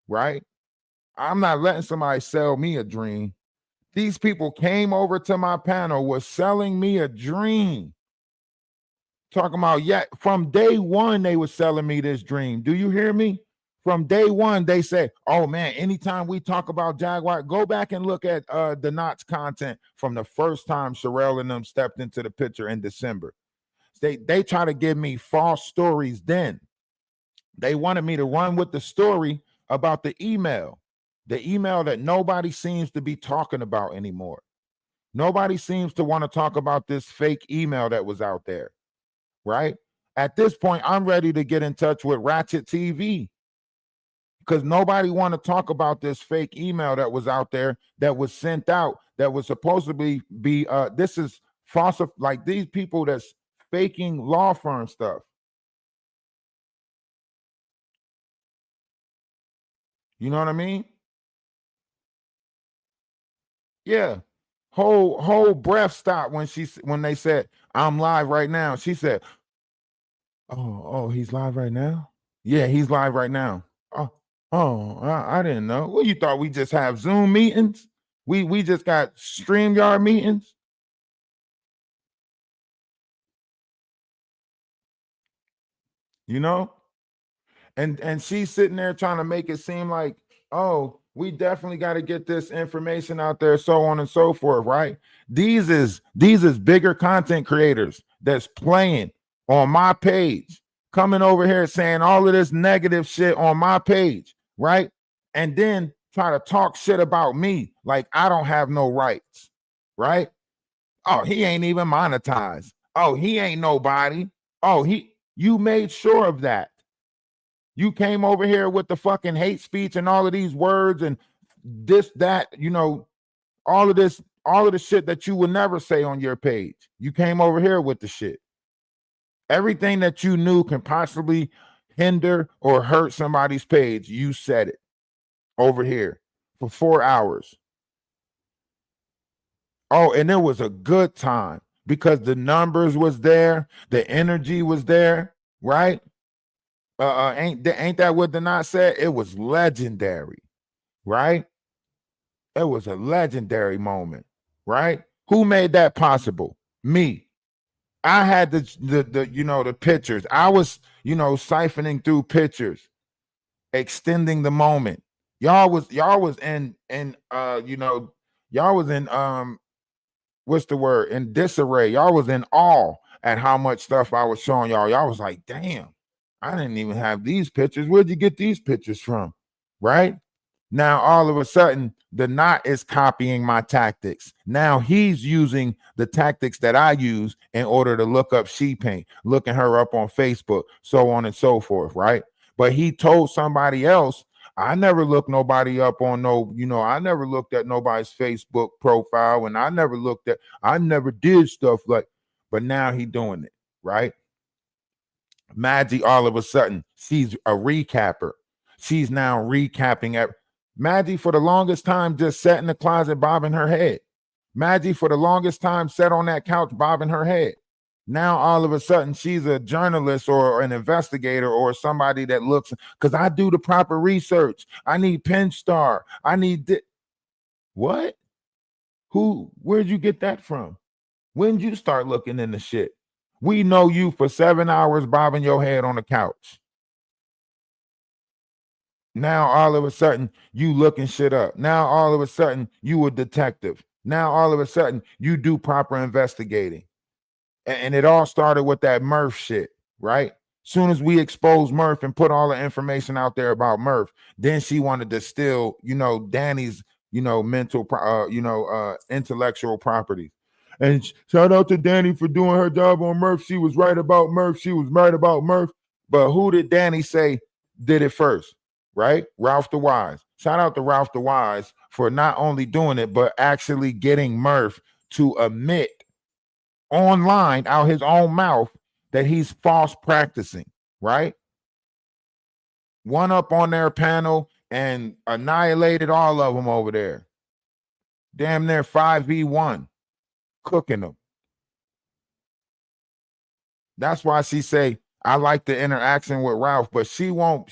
right? I'm not letting somebody sell me a dream. These people came over to my panel, was selling me a dream. Talking about, yeah, from day one, they were selling me this dream. Do you hear me? From day one, they say, oh man, anytime we talk about Jaguar, go back and look at the Knots content from the first time Sherelle and them stepped into the picture in December. They try to give me false stories then. They wanted me to run with the story about the email that nobody seems to be talking about anymore. Nobody seems to want to talk about this fake email that was out there. Right? At this point, I'm ready to get in touch with Ratchet TV because nobody want to talk about this fake email that was out there that was sent out that was supposed to be this is false, like these people that's faking law firm stuff. You know what I mean? Yeah. Whole breath stopped when they said, I'm live right now. She said, Oh, he's live right now? Yeah, he's live right now. I didn't know. Well, you thought we just have Zoom meetings? We just got StreamYard meetings? You know? And she's sitting there trying to make it seem like, oh, we definitely got to get this information out there, so on and so forth, right? These is bigger content creators that's playing on my page, coming over here saying all of this negative shit on my page, right? And then try to talk shit about me like I don't have no rights, right? Oh, he ain't even monetized. Oh, he ain't nobody. Oh, you made sure of that. You came over here with the fucking hate speech and all of these words and this, that, you know, all of the shit that you would never say on your page. You came over here with the shit. Everything that you knew can possibly hinder or hurt somebody's page, you said it over here for 4 hours. Oh, and it was a good time because the numbers was there, the energy was there, right? Ain't that what the Knot said? It was legendary, right? It was a legendary moment, right? Who made that possible? Me. I had the pictures. I was, siphoning through pictures, extending the moment. Y'all was in you know, y'all was in what's the word, in disarray. Y'all was in awe at how much stuff I was showing y'all. Y'all was like, damn, I didn't even have these pictures. Where'd you get these pictures from? Right now, all of a sudden, the Knot is copying my tactics. Now he's using the tactics that I use in order to look up She Paint, looking her up on Facebook, so on and so forth, right? But he told somebody else, I never looked nobody up on no, you know, I never looked at nobody's Facebook profile, and I never did stuff like, but now he doing it, right? Maggie, all of a sudden, she's a recapper. She's now recapping. Maggie, for the longest time, just sat in the closet bobbing her head. Maggie, for the longest time, sat on that couch bobbing her head. Now, all of a sudden, she's a journalist or an investigator or somebody that looks, because I do the proper research. I need Penstar. I need what? Where'd you get that from? When did you start looking into shit? We know you for 7 hours bobbing your head on the couch. Now, all of a sudden, you looking shit up. Now, all of a sudden, you a detective. Now, all of a sudden, you do proper investigating. And it all started with that Murph shit, right? Soon as we exposed Murph and put all the information out there about Murph, then she wanted to steal, you know, Danny's, you know, intellectual property. And shout out to Danny for doing her job on Murph. She was right about Murph. She was right about Murph. But who did Danny say did it first, right? Ralph the Wise. Shout out to Ralph the Wise for not only doing it, but actually getting Murph to admit online out his own mouth that he's false practicing, right? One up on their panel and annihilated all of them over there. Damn near 5v1, cooking them. That's why she say, I like the interaction with Ralph, but she won't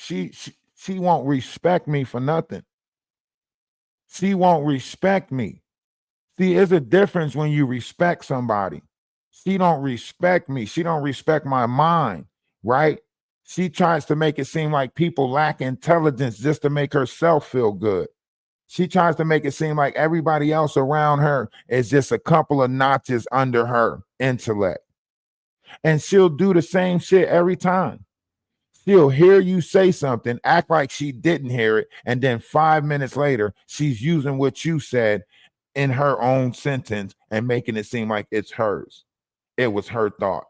respect me for nothing. She won't respect me. See, there's a difference when you respect somebody. She don't respect me. She don't respect my mind, right? She tries to make it seem like people lack intelligence just to make herself feel good. She tries to make it seem like everybody else around her is just a couple of notches under her intellect. And she'll do the same shit every time. She'll hear you say something, act like she didn't hear it, and then 5 minutes later, she's using what you said in her own sentence and making it seem like it's hers. It was her thought.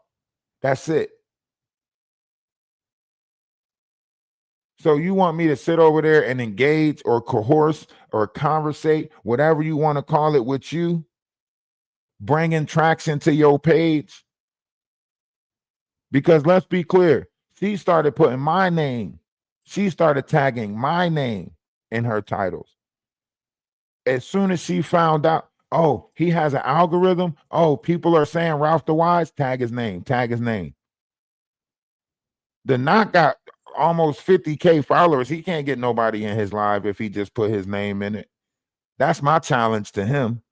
That's it. So you want me to sit over there and engage or coerce or conversate, whatever you want to call it, with you, bringing traction to your page? Because let's be clear, she started putting my name, she started tagging my name in her titles. As soon as she found out, oh, he has an algorithm. Oh, people are saying Ralph the Wise, tag his name, tag his name. The Knot got almost 50K followers. He can't get nobody in his live if he just put his name in it. That's my challenge to him.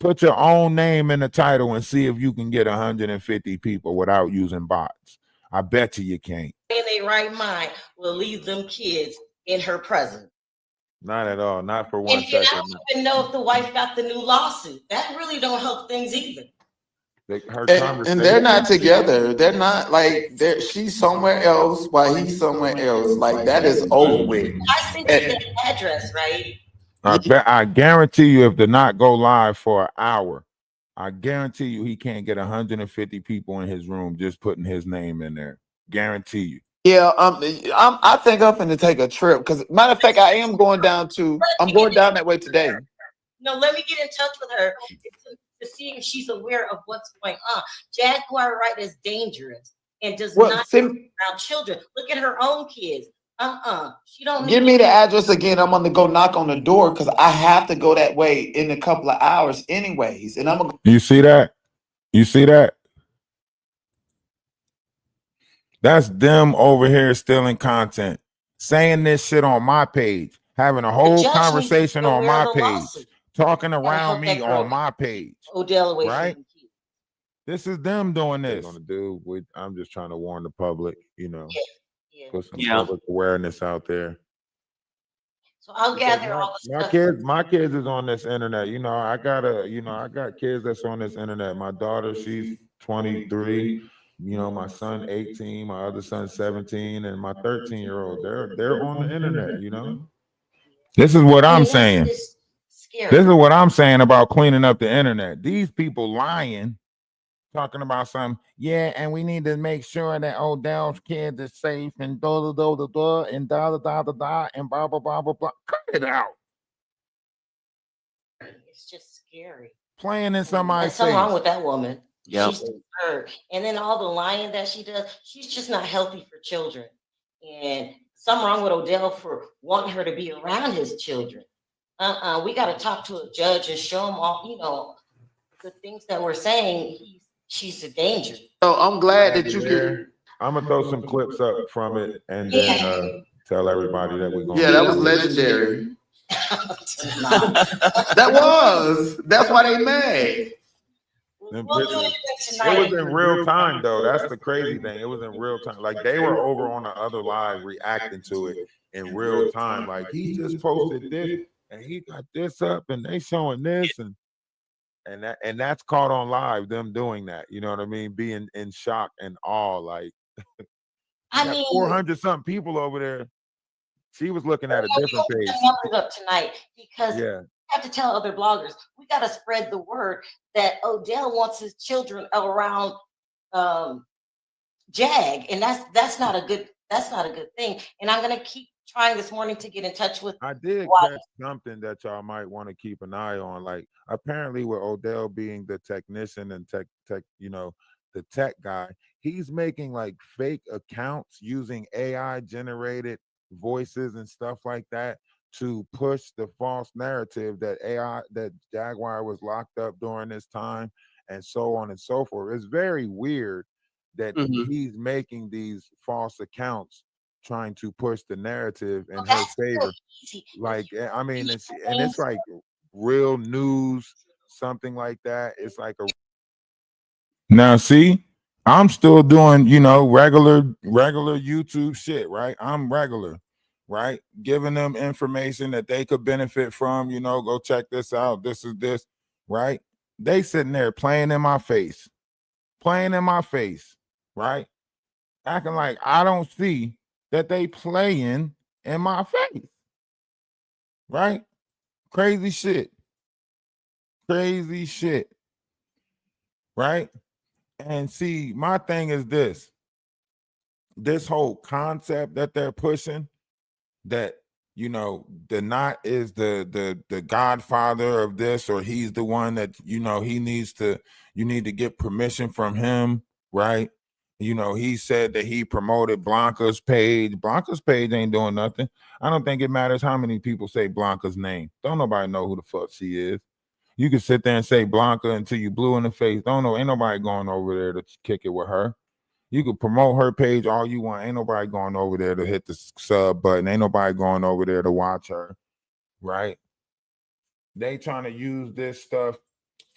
Put your own name in the title and see if you can get 150 people without using bots. I bet you can't. In their right mind will leave them kids in her presence. Not at all. Not for 1 second. And I don't even know if the wife got the new lawsuit. That really don't help things either. And they're not together. They're not like she's somewhere else while he's somewhere else. Like that is over with. I think that address, right? I guarantee you, if the Knot go live for an hour, I guarantee you he can't get 150 people in his room just putting his name in there. Guarantee you. Yeah, I think I'm gonna take a trip because matter of fact, I'm going down that way today. No, let me get in touch with her to see if she's aware of what's going on. Jaguar Wright is dangerous and does not around children. Look at her own kids. She don't give me the address again. I'm gonna go knock on the door because I have to go that way in a couple of hours anyways. And I'm gonna You see that? You see that? That's them over here stealing content, saying this shit on my page, having a whole conversation on my page, talking around me on my page. Odell away right? from the kids. This is them doing this. I'm just trying to warn the public, you know, put some public awareness out there. So I'll gather all the stuff. My kids is on this internet. I got kids that's on this internet. My daughter, she's 23. My son 18, my other son 17, and my 13-year-old. They're on the internet. This is what I'm saying. It's scary. This is what I'm saying about cleaning up the internet. These people lying, talking about something. Yeah, and we need to make sure that Odell's kids are safe and da da da da da and da da da da da and blah blah blah blah blah. Cut it out. It's just scary. Playing in somebody's There's something wrong with that woman. Yep. She's disturbed. And then all the lying that she does, she's just not healthy for children. And something wrong with Odell for wanting her to be around his children. We got to talk to a judge and show him all, the things that we're saying. She's a danger. So I'm glad that you could. I'm gonna throw some clips up from it and then tell everybody that we're gonna. Yeah, that was legendary. That's why they mad. Them pictures. It was in real time though. That's the crazy thing. It was in real time. Like they were over on the other live reacting to it in real time. Like he just posted this and he got this up and they showing this and that's caught on live. Them doing that. You know what I mean? Being in shock and awe. Like I mean, 400 something people over there. She was looking at a different page. Numbers up tonight because we have to tell other bloggers we got to spread the word that Odell wants his children around Jag, and that's not a good thing. And I'm gonna keep trying this morning to get in touch with. I did catch something that y'all might want to keep an eye on. Like apparently, with Odell being the technician and tech, the tech guy, he's making like fake accounts using AI generated voices and stuff like that to push the false narrative that Jaguar was locked up during this time and so on and so forth. It's very weird that he's making these false accounts trying to push the narrative in her favor. Like, I mean, it's like real news, something like that. It's like a now see, I'm still doing, regular YouTube shit, right? I'm regular, right? Giving them information that they could benefit from, go check this out. This is this, right? They sitting there playing in my face, right? Acting like I don't see that they playing in my face, right? Crazy shit, right? And see, my thing is this whole concept that they're pushing, that the Knot is the godfather of this, or he's the one that you need to get permission from him, right? He said that he promoted Blanca's page. Blanca's page ain't doing nothing. I don't think it matters how many people say Blanca's name. Don't nobody know who the fuck she is. You can sit there and say Blanca until you blue in the face. Don't know. Ain't nobody going over there to kick it with her. You can promote her page all you want. Ain't nobody going over there to hit the sub button. Ain't nobody going over there to watch her, right? They trying to use this stuff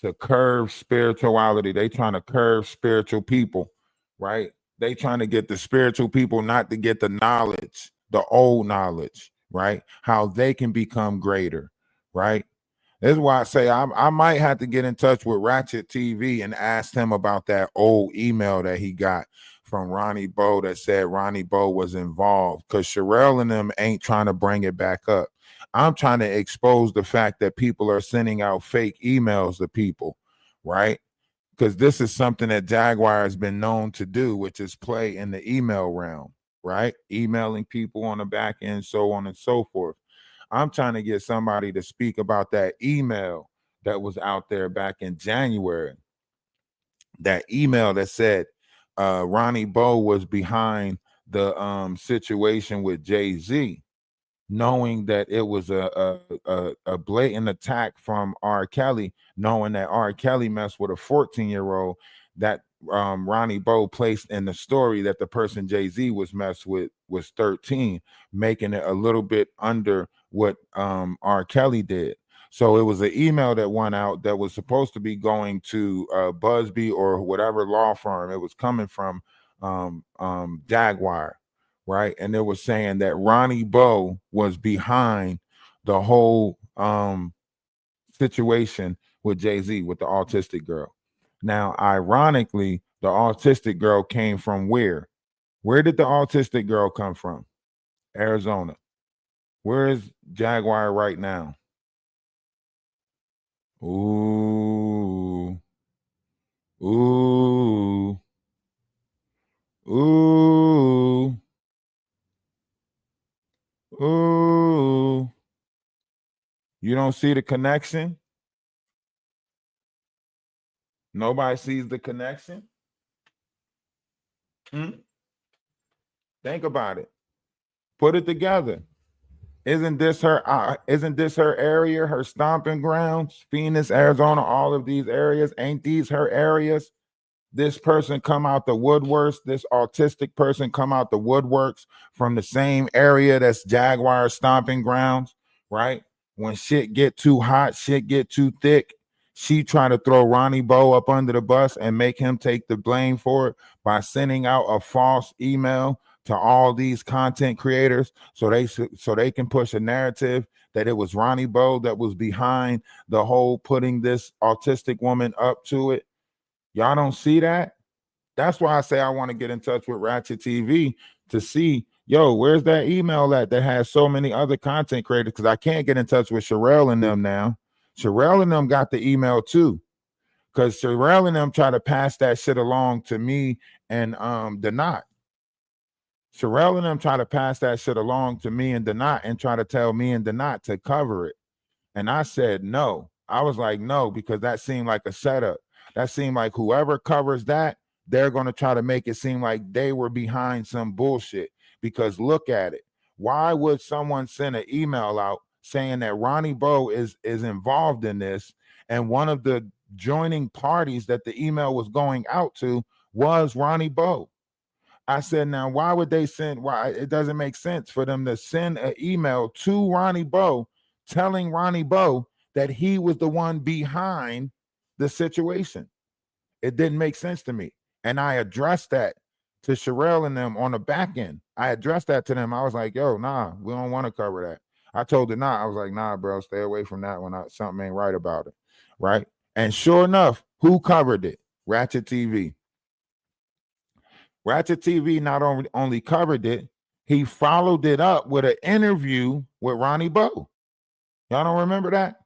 to curve spirituality. They trying to curve spiritual people, right? They trying to get the spiritual people not to get the knowledge, the old knowledge, right? How they can become greater, right? This is why I say I might have to get in touch with Ratchet TV and ask him about that old email that he got from Ronnie Bo that said Ronnie Bo was involved, because Sherelle and them ain't trying to bring it back up. I'm trying to expose the fact that people are sending out fake emails to people, right? Because this is something that Jaguar has been known to do, which is play in the email realm, right? Emailing people on the back end, so on and so forth. I'm trying to get somebody to speak about that email that was out there back in January. That email that said Ronnie Bo was behind the situation with Jay-Z, knowing that it was a blatant attack from R. Kelly, knowing that R. Kelly messed with a 14-year-old, that Ronnie Bo placed in the story that the person Jay-Z was messed with was 13, making it a little bit under what R. Kelly did. So it was an email that went out that was supposed to be going to Busby or whatever law firm it was coming from, Jaguar, right? And it was saying that Ronnie Bo was behind the whole situation with Jay-Z with the autistic girl. Now, ironically, the autistic girl came from where? Where did the autistic girl come from? Arizona. Where is Jaguar right now? Ooh. Ooh. Ooh. Ooh. You don't see the connection? Nobody sees the connection? Think about it. Put it together. Isn't this her area, her stomping grounds? Phoenix, Arizona, all of these areas. Ain't these her areas? This person come out the woodworks, this autistic person come out the woodworks from the same area that's Jaguar stomping grounds, right? When shit get too hot, shit get too thick, she try to throw Ronnie Bo up under the bus and make him take the blame for it by sending out a false email to all these content creators so they can push a narrative that it was Ronnie Bo that was behind the whole putting this autistic woman up to it. Y'all don't see that? That's why I say I want to get in touch with Ratchet TV to see, yo, where's that email that has so many other content creators? Because I can't get in touch with Sherelle and them now. Sherelle and them got the email too. Because Sherelle and them try to pass that shit along to me and Donat. Sherelle and them try to pass that shit along to me and Donat and try to tell me and Donat to cover it. And I said no. I was like, no, because that seemed like a setup. That seemed like whoever covers that, they're going to try to make it seem like they were behind some bullshit. Because look at it. Why would someone send an email out saying that Ronnie Bo is involved in this? And one of the joining parties that the email was going out to was Ronnie Bo. I said, now, why would they send? Why? It doesn't make sense for them to send an email to Ronnie Bo telling Ronnie Bo that he was the one behind the situation. It didn't make sense to me. And I addressed that to Sherelle and them on the back end. I addressed that to them. I was like, yo, nah, we don't want to cover that. I told her, nah, I was like, nah, bro, stay away from that one. Something ain't right about it. Right. And sure enough, who covered it? Ratchet TV. Ratchet TV not only covered it, he followed it up with an interview with Ronnie Bo. Y'all don't remember that?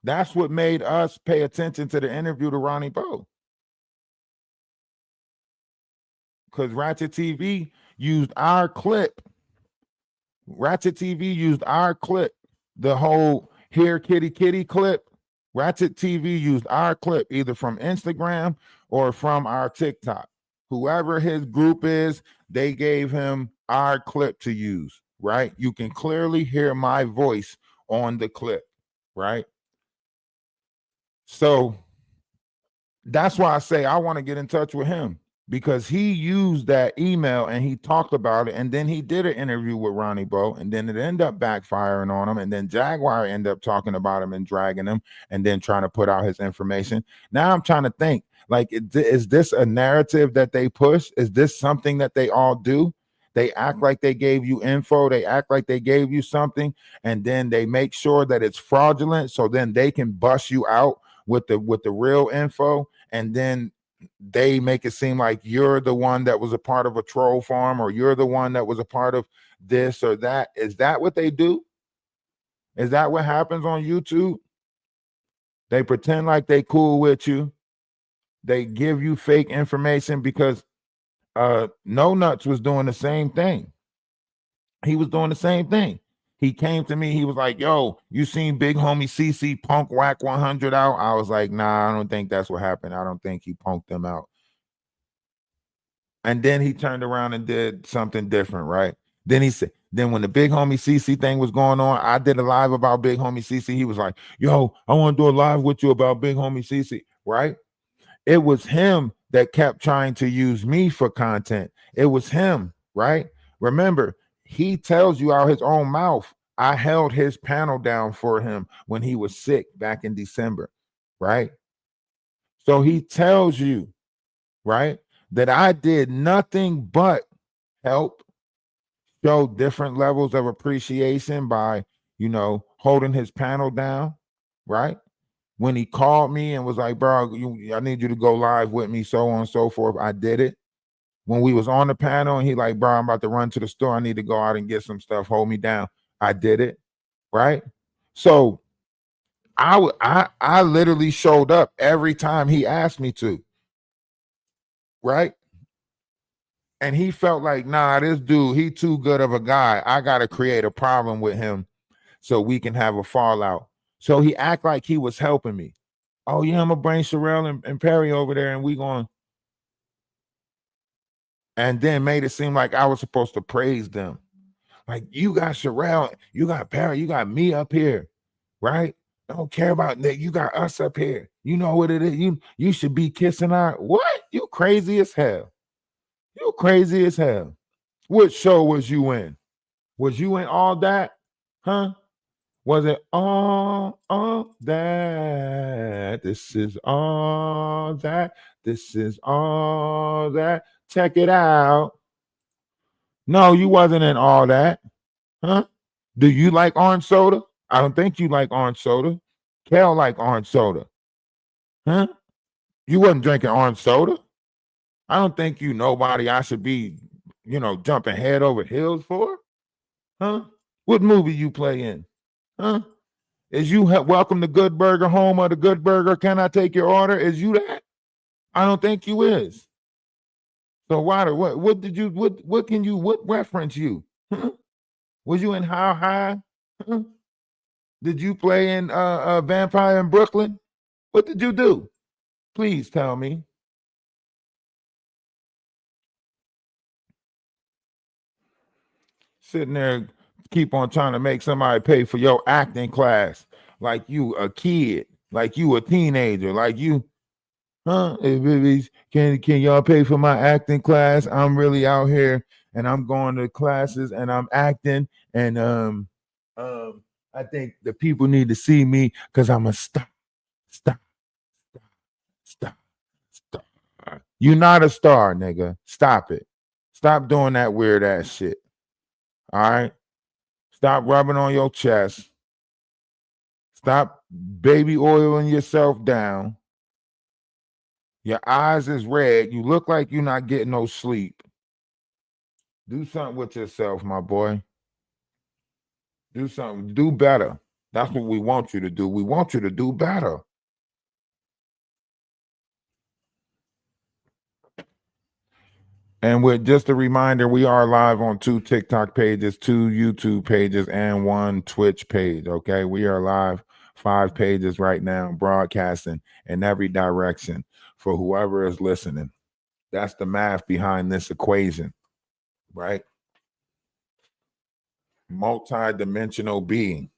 That's what made us pay attention to the interview to Ronnie Bo. Because Ratchet TV used our clip. Ratchet TV used our clip. The whole Here Kitty Kitty clip. Ratchet TV used our clip either from Instagram or from our TikTok. Whoever his group is, they gave him our clip to use, right? You can clearly hear my voice on the clip, right? So that's why I say I want to get in touch with him, because he used that email and he talked about it, and then he did an interview with Ronnie Bo, and then it ended up backfiring on him, and then Jaguar ended up talking about him and dragging him and then trying to put out his information. Now I'm trying to think, like, is this a narrative that they push? Is this something that they all do? They act like they gave you info, they act like they gave you something, and then they make sure that it's fraudulent, so then they can bust you out with the real info, and then they make it seem like you're the one that was a part of a troll farm, or you're the one that was a part of this or that. Is that what they do? Is that what happens on YouTube? They pretend like they cool with you. They give you fake information, because No Nuts was doing the same thing. He was doing the same thing. He came to me, he was like, yo, you seen Big Homie CC punk Whack 100 out? I was like, nah, I don't think that's what happened. I don't think he punked them out. And then he turned around and did something different, right? Then he said, then when the Big Homie CC thing was going on, I did a live about Big Homie CC. He was like, yo, I want to do a live with you about Big Homie CC, right? It was him that kept trying to use me for content. It was him, right? Remember, he tells you out his own mouth, I held his panel down for him when he was sick back in December, right? So he tells you, right, that I did nothing but help show different levels of appreciation by, you know, holding his panel down, right? When he called me and was like, bro, I need you to go live with me, so on and so forth, I did it. When we was on the panel and he like, bro, I'm about to run to the store, I need to go out and get some stuff, hold me down, I did it, right? So I literally showed up every time he asked me to, right? And he felt like, nah, this dude, he too good of a guy. I got to create a problem with him so we can have a fallout. So he act like he was helping me. Oh yeah, I'm gonna bring Sherelle and Perry over there and we going. And then made it seem like I was supposed to praise them. Like, you got Sherelle, you got Perry, you got me up here, right? I don't care about that. You got us up here. You know what it is. You should be kissing our what? You crazy as hell. You crazy as hell. What show was you in? Was you in All That? Huh? Was it all that? This is all that. This is all that. Check it out. No, you wasn't in All That. Huh? Do you like orange soda? I don't think you like orange soda. Kel like orange soda. Huh? You wasn't drinking orange soda. I don't think you nobody I should be, you know, jumping head over heels for. Huh? What movie you play in? Huh? Is you welcome to Good Burger, home of the Good Burger? Can I take your order? Is you that? I don't think you is. So why? What did you? What can you? What reference you? Huh? Was you in How High? Huh? Did you play in Vampire in Brooklyn? What did you do? Please tell me. Sitting there, keep on trying to make somebody pay for your acting class, like you a kid, like you a teenager, like you, huh? Hey, babies, can y'all pay for my acting class? I'm really out here and I'm going to classes and I'm acting and I think the people need to see me because I'm a star. You're not a star, nigga. Stop it. Stop doing that weird ass shit. All right. Stop rubbing on your chest. Stop baby oiling yourself down. Your eyes is red. You look like you're not getting no sleep. Do something with yourself, my boy. Do something. Do better. That's what we want you to do. We want you to do better. And with just a reminder, we are live on 2 TikTok pages, 2 YouTube pages, and 1 Twitch page. Okay, we are live 5 pages right now, broadcasting in every direction for whoever is listening. That's the math behind this equation, right? Multi-dimensional being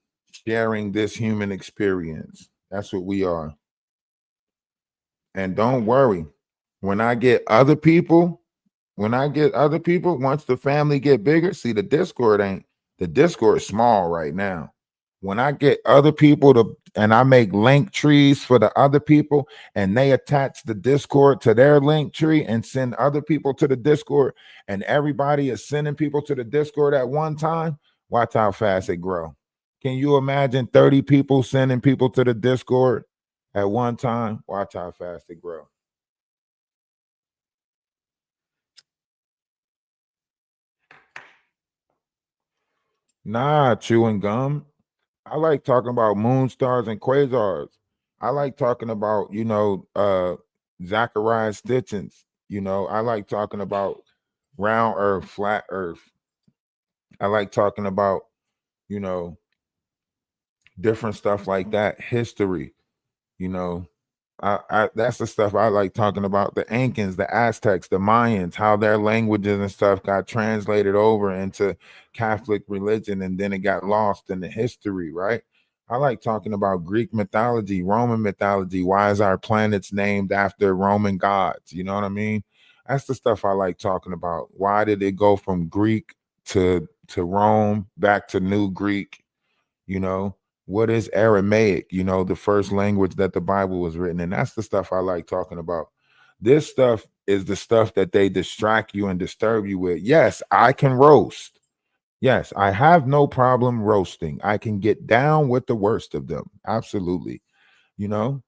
sharing this human experience. That's what we are. And don't worry, when I get other people, once the family get bigger, see the Discord is small right now. When I get other people and I make link trees for the other people and they attach the Discord to their link tree and send other people to the Discord and everybody is sending people to the Discord at one time, watch how fast it grow. Can you imagine 30 people sending people to the Discord at one time? Watch how fast it grow. Nah, chewing gum. I like talking about moon stars and quasars. I like talking about, Zachariah Stitchens. I like talking about round earth, flat earth. I like talking about, different stuff like that, history. That's the stuff I like talking about. The Incans, the Aztecs, the Mayans, how their languages and stuff got translated over into Catholic religion and then it got lost in the history, right? I like talking about Greek mythology, Roman mythology. Why is our planets named after Roman gods? You know what I mean? That's the stuff I like talking about. Why did it go from Greek to Rome, back to New Greek? What is Aramaic? The first language that the Bible was written in. That's the stuff I like talking about. This stuff is the stuff that they distract you and disturb you with. Yes, I can roast. Yes, I have no problem roasting. I can get down with the worst of them. Absolutely. You know,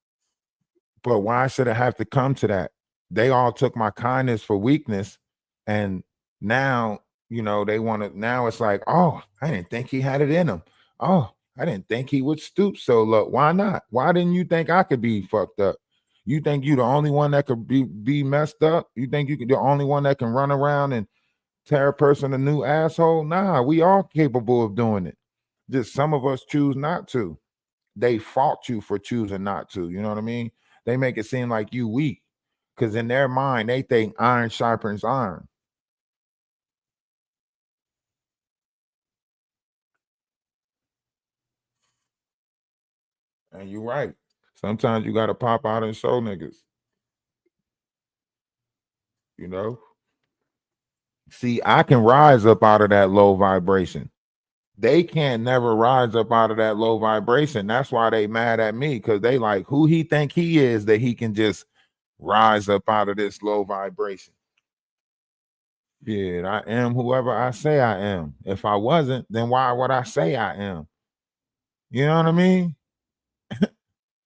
but why should it have to come to that? They all took my kindness for weakness. And now, they want to, now it's like, oh, I didn't think he had it in him. Oh, I didn't think he would stoop so low. Why not? Why didn't you think I could be fucked up? You think you the only one that could be messed up? You think you could the only one that can run around and tear a person a new asshole? Nah, we all capable of doing it. Just some of us choose not to. They fault you for choosing not to. You know what I mean? They make it seem like you weak because in their mind they think iron sharpens iron. And you're right. Sometimes you got to pop out and show niggas. You know? See, I can rise up out of that low vibration. They can't never rise up out of that low vibration. That's why they mad at me, because they like, who he think he is that he can just rise up out of this low vibration. Yeah, I am whoever I say I am. If I wasn't, then why would I say I am? You know what I mean?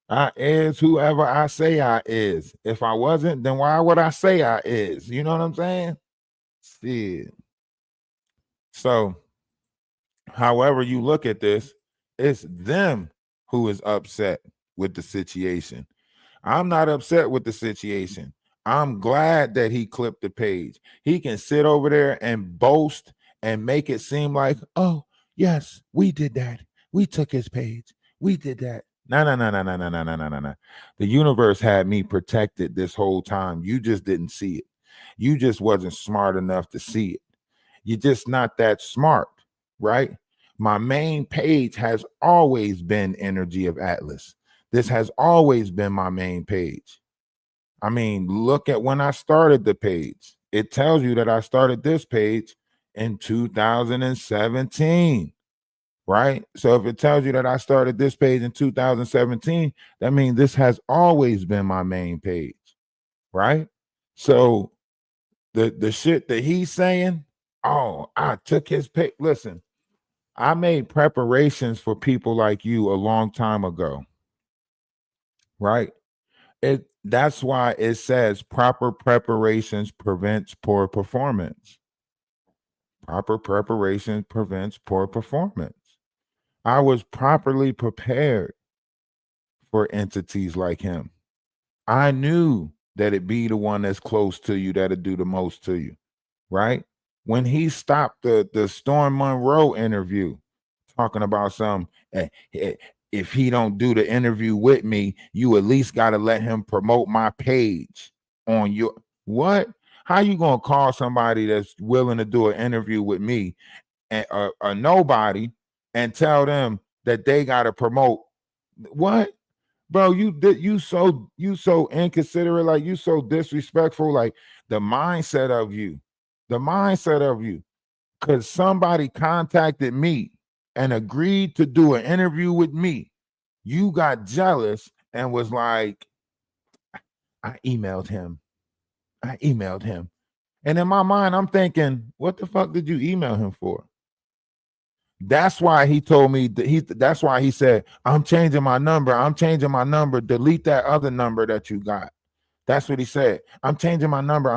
I is whoever I say I is. If I wasn't, then why would I say I is? You know what I'm saying? Yeah. So, however you look at this, it's them who is upset with the situation. I'm not upset with the situation. I'm glad that he clipped the page. He can sit over there and boast and make it seem like, oh, yes, we did that. We took his page. We did that. No. The universe had me protected this whole time. You just didn't see it. You just wasn't smart enough to see it. You're just not that smart, right? My main page has always been Energy of Atlas. This has always been my main page. I mean, look at when I started the page. It tells you that I started this page in 2017, right? So if it tells you that I started this page in 2017, that means this has always been my main page, right? So the shit that he's saying, oh, I took his pick. Listen, I made preparations for people like you a long time ago, right? That's why it says proper preparations prevents poor performance. Proper preparation prevents poor performance. I was properly prepared for entities like him. I knew that it be the one that's close to you that'll do the most to you, right? When he stopped the Storm Monroe interview, talking about some, if he don't do the interview with me, you at least got to let him promote my page on your what? How you gonna call somebody that's willing to do an interview with me and a nobody and tell them that they got to promote what? Bro, you so inconsiderate, like you so disrespectful, like the mindset of you, because somebody contacted me and agreed to do an interview with me. You got jealous and was like, I emailed him. And in my mind, I'm thinking, what the fuck did you email him for? That's why he told me that's why he said, I'm changing my number. Delete that other number that you got. That's what he said. I'm changing my number.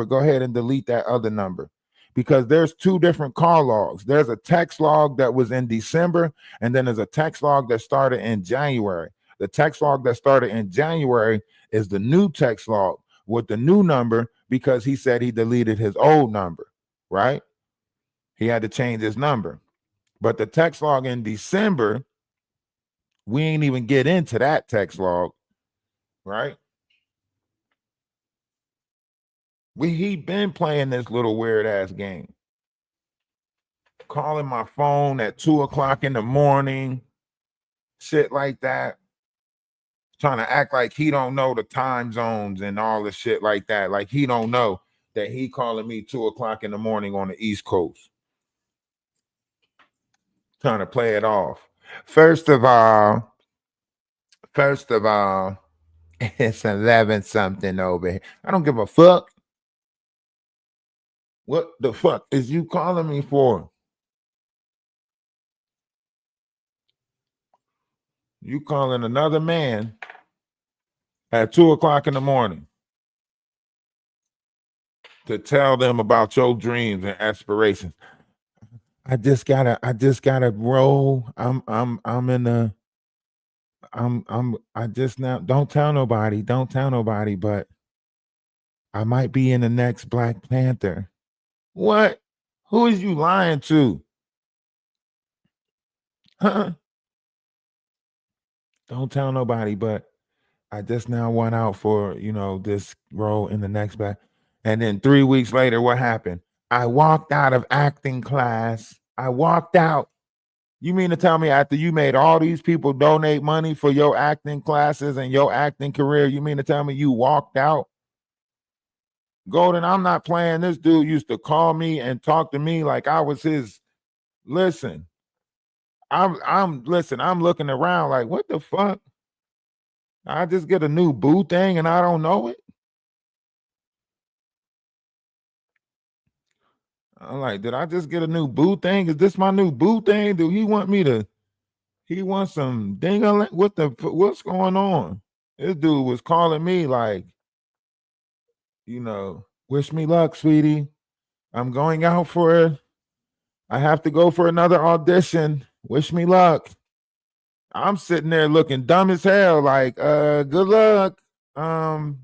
Go ahead and delete that other number. Because there's two different call logs. There's a text log that was in December, and then there's a text log that started in January. The text log that started in January is the new text log with the new number because he said he deleted his old number, right? He had to change his number. But the text log in December, we ain't even get into that text log, right? He been playing this little weird ass game. Calling my phone at 2:00 in the morning, shit like that. Trying to act like he don't know the time zones and all the shit like that. Like he don't know that he calling me 2:00 in the morning on the East Coast. Trying to play it off. First of all, it's 11 something over here. I don't give a fuck. What the fuck is you calling me for? You calling another man at 2:00 in the morning to tell them about your dreams and aspirations. I just gotta roll. I just now don't tell nobody, but I might be in the next Black Panther. What? Who is you lying to? Huh? Don't tell nobody, but I just now went out for, this role in the next Black. And then 3 weeks later, what happened? I walked out of acting class. I walked out. You mean to tell me after you made all these people donate money for your acting classes and your acting career, you mean to tell me you walked out? Golden, I'm not playing. This dude used to call me and talk to me like I was his. Listen, I'm looking around like, what the fuck? I just get a new boo thing and I don't know it. I'm like, did I just get a new boo thing? Is this my new boo thing? Do he want me to? He wants some ding. What's going on? This dude was calling me like, wish me luck, sweetie. I'm going out for it. I have to go for another audition. Wish me luck. I'm sitting there looking dumb as hell, like, good luck. You know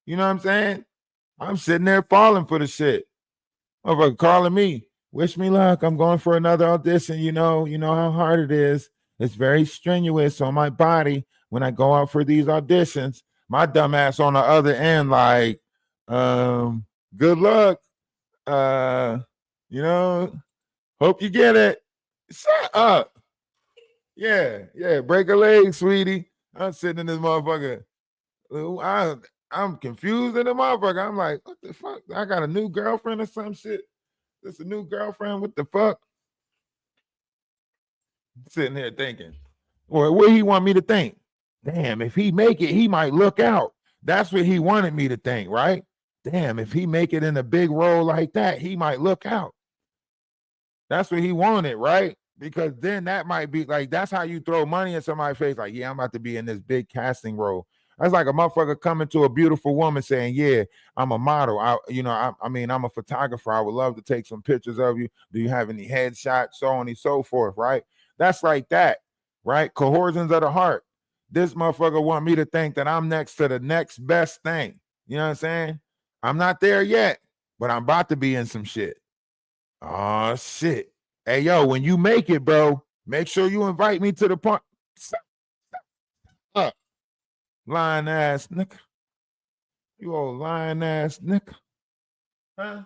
what I'm saying? I'm sitting there falling for the shit. Motherfucker calling me, wish me luck. I'm going for another audition. You know how hard it is. It's very strenuous on my body when I go out for these auditions. My dumb ass on the other end, like, good luck. Hope you get it. Shut up. Yeah, break a leg, sweetie. I'm sitting in this motherfucker. I'm confused in the motherfucker. I'm like, what the fuck? I got a new girlfriend or some shit. This a new girlfriend? What the fuck? Sitting here thinking, well, what he want me to think? Damn, if he make it, he might look out. That's what he wanted me to think, right? Damn, if he make it in a big role like that, he might look out. That's what he wanted, right? Because then that might be like, that's how you throw money in somebody's face. Like, yeah, I'm about to be in this big casting role. That's like a motherfucker coming to a beautiful woman saying, yeah, I'm a model. I'm a photographer. I would love to take some pictures of you. Do you have any headshots? So on and so forth, right? That's like that, right? Coercions of the heart. This motherfucker want me to think that I'm next to the next best thing. You know what I'm saying? I'm not there yet, but I'm about to be in some shit. Oh, shit. Hey, yo, when you make it, bro, make sure you invite me to the party. Lying ass nigga. You old lying ass nigga. Huh?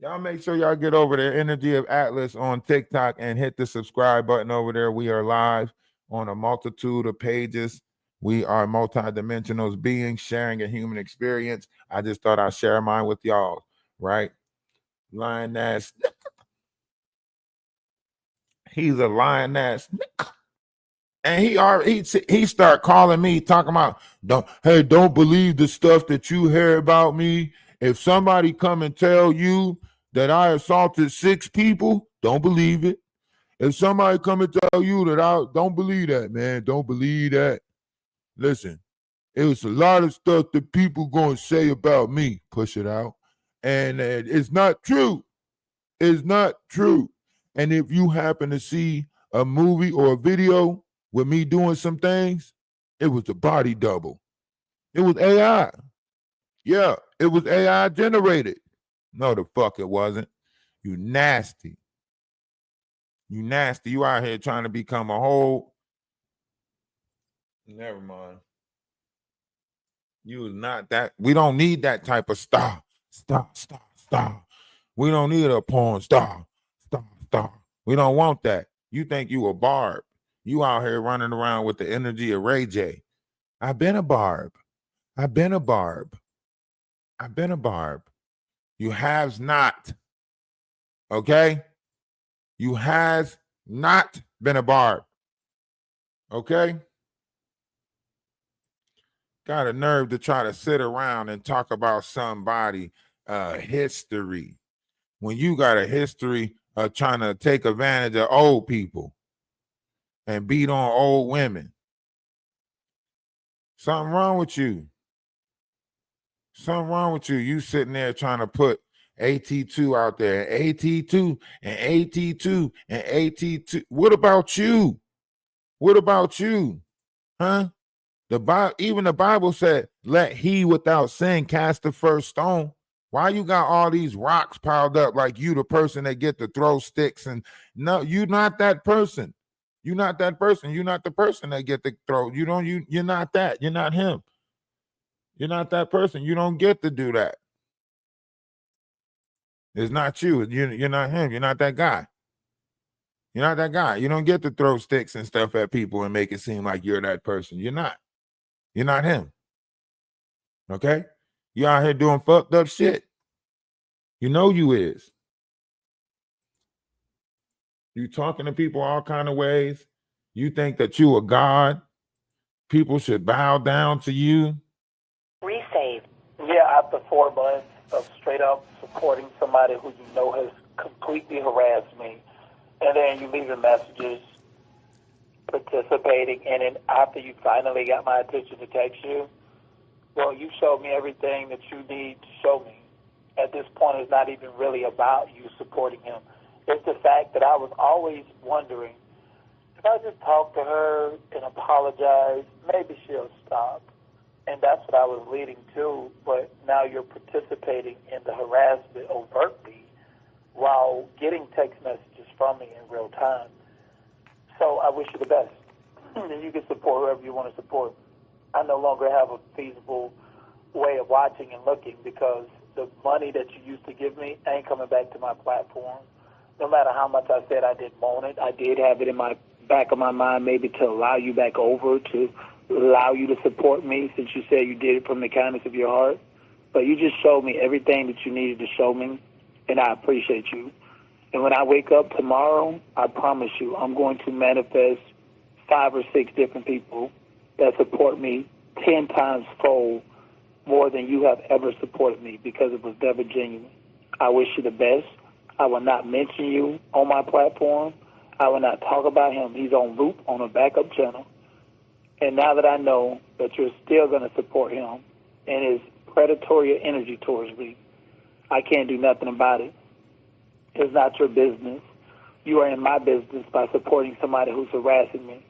Y'all make sure y'all get over there, Energy of Atlas on TikTok, and hit the subscribe button over there. We are live on a multitude of pages. We are multidimensional beings sharing a human experience. I just thought I'd share mine with y'all, right? Lying ass nigga. He's a lying ass nigga. And he start calling me, talking about, don't believe the stuff that you hear about me. If somebody come and tell you that I assaulted 6 people, don't believe it. If somebody come and tell you that don't believe that, man, don't believe that. Listen, it was a lot of stuff that people gonna say about me. Push it out. And it's not true. It's not true. And if you happen to see a movie or a video with me doing some things, it was a body double. It was AI. Yeah, it was AI generated. No, the fuck it wasn't. You nasty. You nasty. You out here trying to become a whole. Never mind. You is not that. We don't need that type of star. Star. We don't need a porn star. Star. We don't want that. You think you a Barb. You out here running around with the energy of Ray J. I've been a Barb. You has not. Okay? You has not been a Barb. Okay? Got a nerve to try to sit around and talk about somebody history when you got a history of trying to take advantage of old people and beat on old women. Something wrong with you. Something wrong with you. You sitting there trying to put AT2 out there, and AT2 and AT2 and AT2. What about you? What about you? Huh? Even the Bible said, let he without sin cast the first stone. Why you got all these rocks piled up like you the person that get to throw sticks? And no, you're not that person. You're not that person. You're not the person that get to throw. You're not that. You're not him. You're not that person. You don't get to do that. It's not you. You're not him. You're not that guy. You're not that guy. You don't get to throw sticks and stuff at people and make it seem like you're that person. You're not. You're not him. Okay? You out here doing fucked up shit. You know you is. You talking to people all kind of ways. You think that you a god. People should bow down to you. Resave. Yeah, after 4 months of straight up supporting somebody who you know has completely harassed me, and then you leaving messages, participating, and then after you finally got my attention to text you, well, you showed me everything that you need to show me. At this point, it's not even really about you supporting him. It's the fact that I was always wondering, if I just talk to her and apologize, maybe she'll stop. And that's what I was leading to, but now you're participating in the harassment overtly while getting text messages from me in real time. So I wish you the best. And you can support whoever you want to support. I no longer have a feasible way of watching and looking because the money that you used to give me ain't coming back to my platform. No matter how much I said I didn't want it, I did have it in my back of my mind maybe to allow you back over, to allow you to support me since you said you did it from the kindness of your heart. But you just showed me everything that you needed to show me, and I appreciate you. And when I wake up tomorrow, I promise you, I'm going to manifest 5 or 6 different people that support me 10 times fold more than you have ever supported me because it was never genuine. I wish you the best. I will not mention you on my platform. I will not talk about him. He's on loop on a backup channel. And now that I know that you're still going to support him and his predatory energy towards me, I can't do nothing about it. It's not your business. You are in my business by supporting somebody who's harassing me.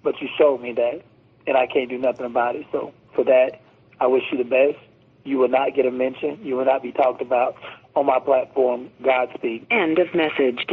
But you showed me that, and I can't do nothing about it. So for that, I wish you the best. You will not get a mention. You will not be talked about on my platform. Godspeed. End of message.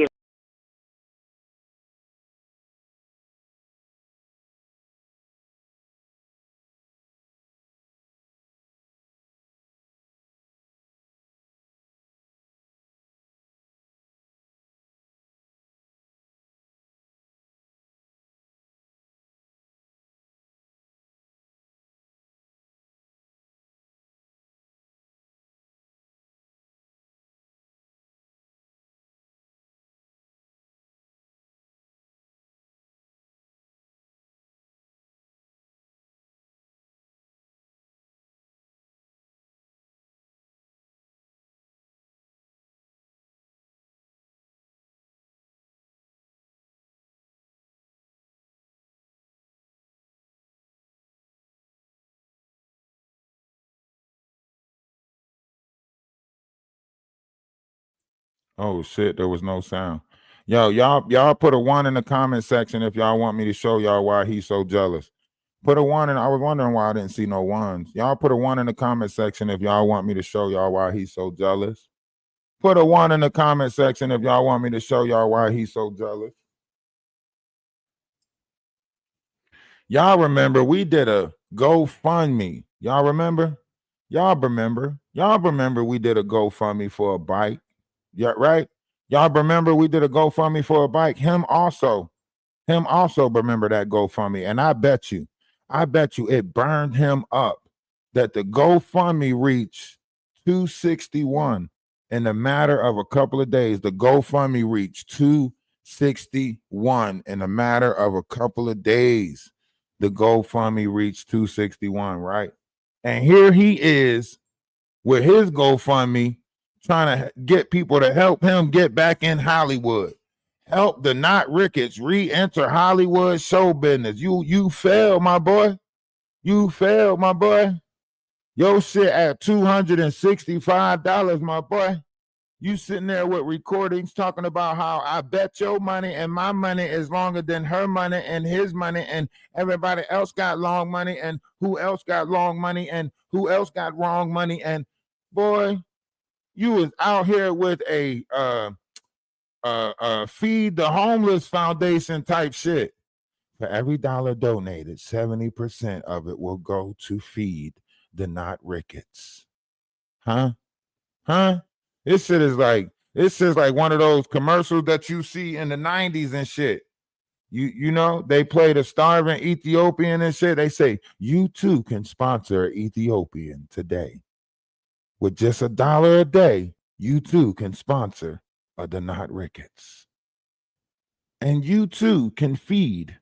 Oh shit, there was no sound. Yo, y'all put a 1 in the comment section if y'all want me to show y'all why he's so jealous. Put a 1 in. I was wondering why I didn't see no 1s. Y'all put a 1 in the comment section if y'all want me to show y'all why he's so jealous. Put a 1 in the comment section if y'all want me to show y'all why he's so jealous. Y'all remember we did a GoFundMe. Y'all remember? Y'all remember we did a GoFundMe for a bike. Yeah, right. Y'all remember we did a GoFundMe for a bike. Him also remember that GoFundMe. And I bet you it burned him up that the GoFundMe reached 261 in a matter of a couple of days. The GoFundMe reached 261 in a matter of a couple of days. The GoFundMe reached 261, right? And here he is with his GoFundMe trying to get people to help him get back in Hollywood. Help the Not Ricketts re-enter Hollywood show business. You failed, my boy. You failed, my boy. Your shit at $265, my boy. You sitting there with recordings talking about how I bet your money and my money is longer than her money and his money, and everybody else got long money, and who else got long money, and who else got wrong money. And boy, you was out here with a feed the homeless foundation type shit. For every dollar donated, 70% of it will go to feed the not rickets. Huh? This shit is like one of those commercials that you see in the 90s and shit. You know, they play the starving Ethiopian and shit. They say, you too can sponsor an Ethiopian today. With just $1 a day, you too can sponsor the not rickets. And you too can feed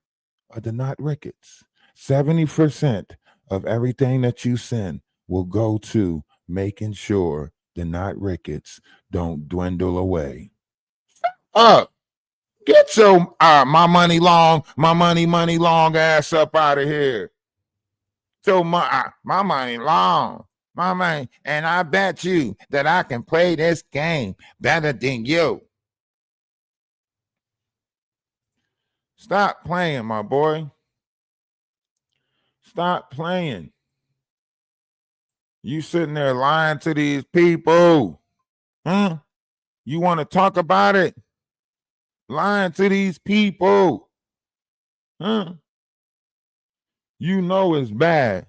the not rickets. 70% of everything that you send will go to making sure the not rickets don't dwindle away. Get your my money long ass up out of here. So my money long, my money, and I bet you that I can play this game better than you. Stop playing, my boy. Stop playing. You sitting there lying to these people. Huh? You want to talk about it? Lying to these people. Huh? You know it's bad.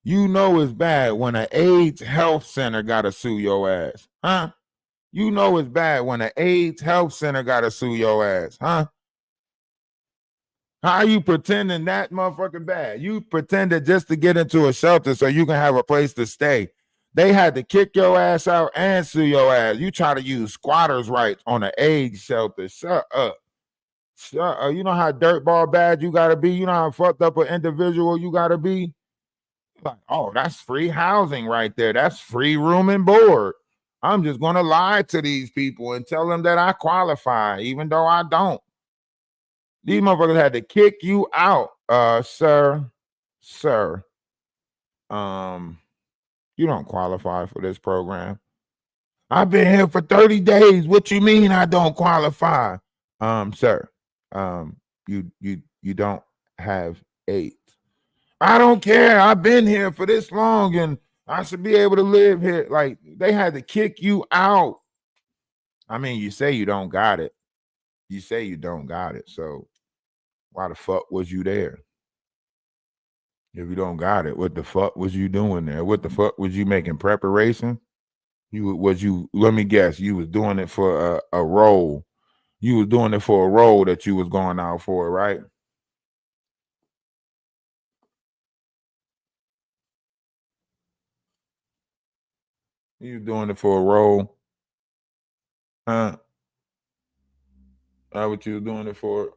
You know it's bad when an AIDS health center got to sue your ass. Huh? You know it's bad when an AIDS health center got to sue your ass. Huh? How are you pretending that motherfucking bad? You pretended just to get into a shelter so you can have a place to stay. They had to kick your ass out and sue your ass. You try to use squatters' rights on an AIDS shelter. Shut up. Shut up. You know how dirtball bad you got to be? You know how fucked up an individual you got to be? Like, oh, that's free housing right there. That's free room and board. I'm just going to lie to these people and tell them that I qualify, even though I don't. These motherfuckers had to kick you out, sir. You don't qualify for this program. I've been here for 30 days. What you mean I don't qualify? Sir, you don't have AIDS. I don't care. I've been here for this long and I should be able to live here. Like, they had to kick you out. I mean, you say you don't got it. You say you don't got it. So why the fuck was you there? If you don't got it, what the fuck was you doing there? What the fuck was you making preparation? Let me guess, you was doing it for a role. You was doing it for a role that you was going out for, right? You was doing it for a role. Huh? That's what you was doing it for?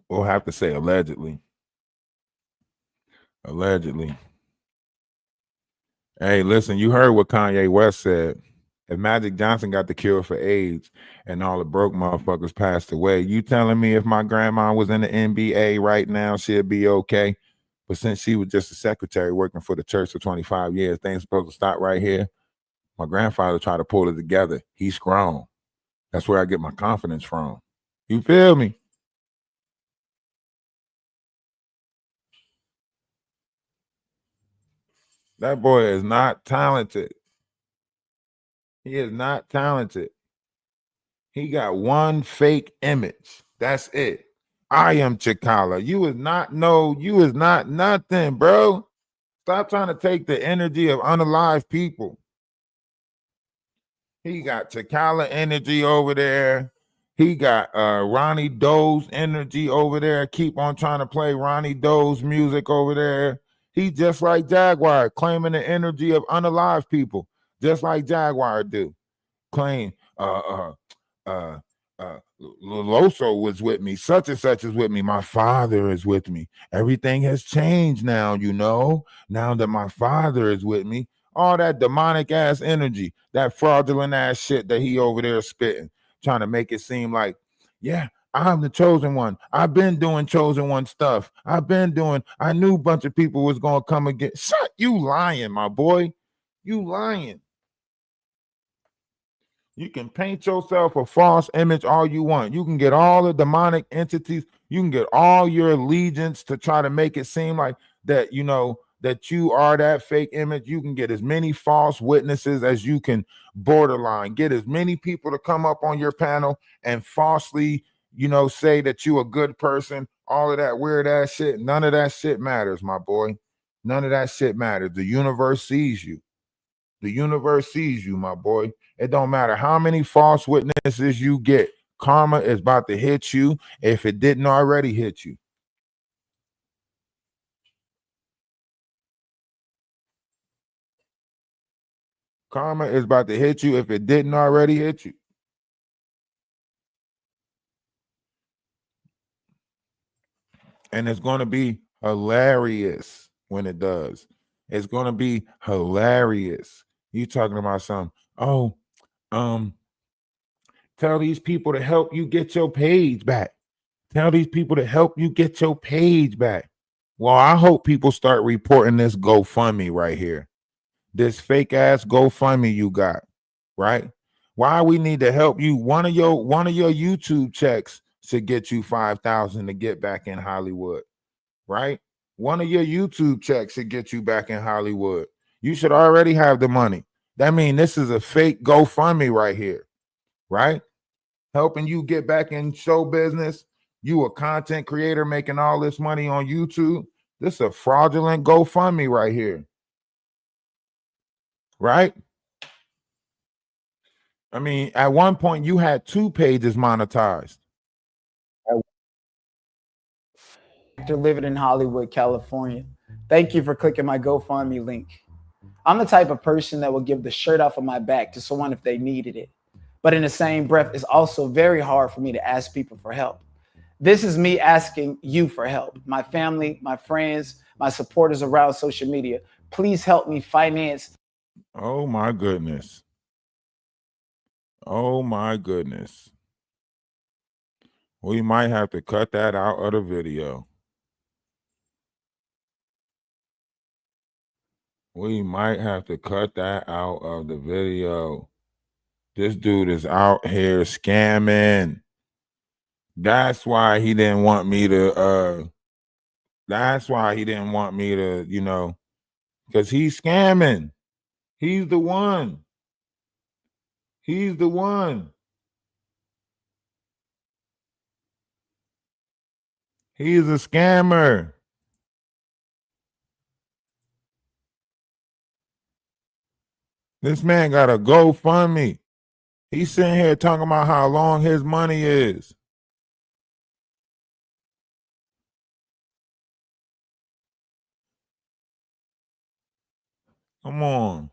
We'll have to say allegedly. Allegedly. Hey, listen, you heard what Kanye West said. If Magic Johnson got the cure for AIDS and all the broke motherfuckers passed away, you telling me if my grandma was in the NBA right now, she'd be okay? But since she was just a secretary working for the church for 25 years, things supposed to stop right here. My grandfather tried to pull it together. He's grown. That's where I get my confidence from. You feel me? That boy is not talented. He is not talented. He got one fake image. That's it. I am Chikala. You is not nothing, bro. Stop trying to take the energy of unalive people. He got Chikala energy over there. He got Ronnie Doe's energy over there. Keep on trying to play Ronnie Doe's music over there. He just like Jaguar, claiming the energy of unalive people, just like Jaguar do. Claim Loso was with me, such and such is with me, my father is with me. Everything has changed now, you know. Now that my father is with me, all that demonic ass energy, that fraudulent ass shit that he over there spitting. trying to make it seem like, yeah, I'm the chosen one. I've been doing chosen one stuff. I knew a bunch of people was going to come and get. Shut, you lying, my boy. You lying. You can paint yourself a false image all you want. You can get all the demonic entities. You can get all your allegiance to try to make it seem like that, you know, that you are that fake image. You can get as many false witnesses as you can borderline. Get as many people to come up on your panel and falsely, you know, say that you a good person. All of that weird ass shit. None of that shit matters, my boy. None of that shit matters. The universe sees you. The universe sees you, my boy. It don't matter how many false witnesses you get. Karma is about to hit you if it didn't already hit you. Karma is about to hit you if it didn't already hit you. And it's going to be hilarious when it does. It's going to be hilarious. You talking about something? Oh, tell these people to help you get your page back. Tell these people to help you get your page back. Well, I hope people start reporting this GoFundMe right here. This fake ass GoFundMe you got, right? Why we need to help you? One of your YouTube checks should get you $5,000 to get back in Hollywood, right? One of your YouTube checks should get you back in Hollywood. You should already have the money. That means this is a fake GoFundMe right here, right? Helping you get back in show business. You a content creator making all this money on YouTube. This is a fraudulent GoFundMe right here. Right? I mean, at one point you had 2 pages monetized. Actor living in Hollywood, California. Thank you for clicking my GoFundMe link. I'm the type of person that will give the shirt off of my back to someone if they needed it. But in the same breath, it's also very hard for me to ask people for help. This is me asking you for help. My family, my friends, my supporters around social media. Please help me finance. Oh my goodness. Oh my goodness. We might have to cut that out of the video. We might have to cut that out of the video. This dude is out here scamming. That's why he didn't want me to you know, because he's scamming. He's the one. He's the one. He's a scammer. This man got a GoFundMe. He's sitting here talking about how long his money is. Come on.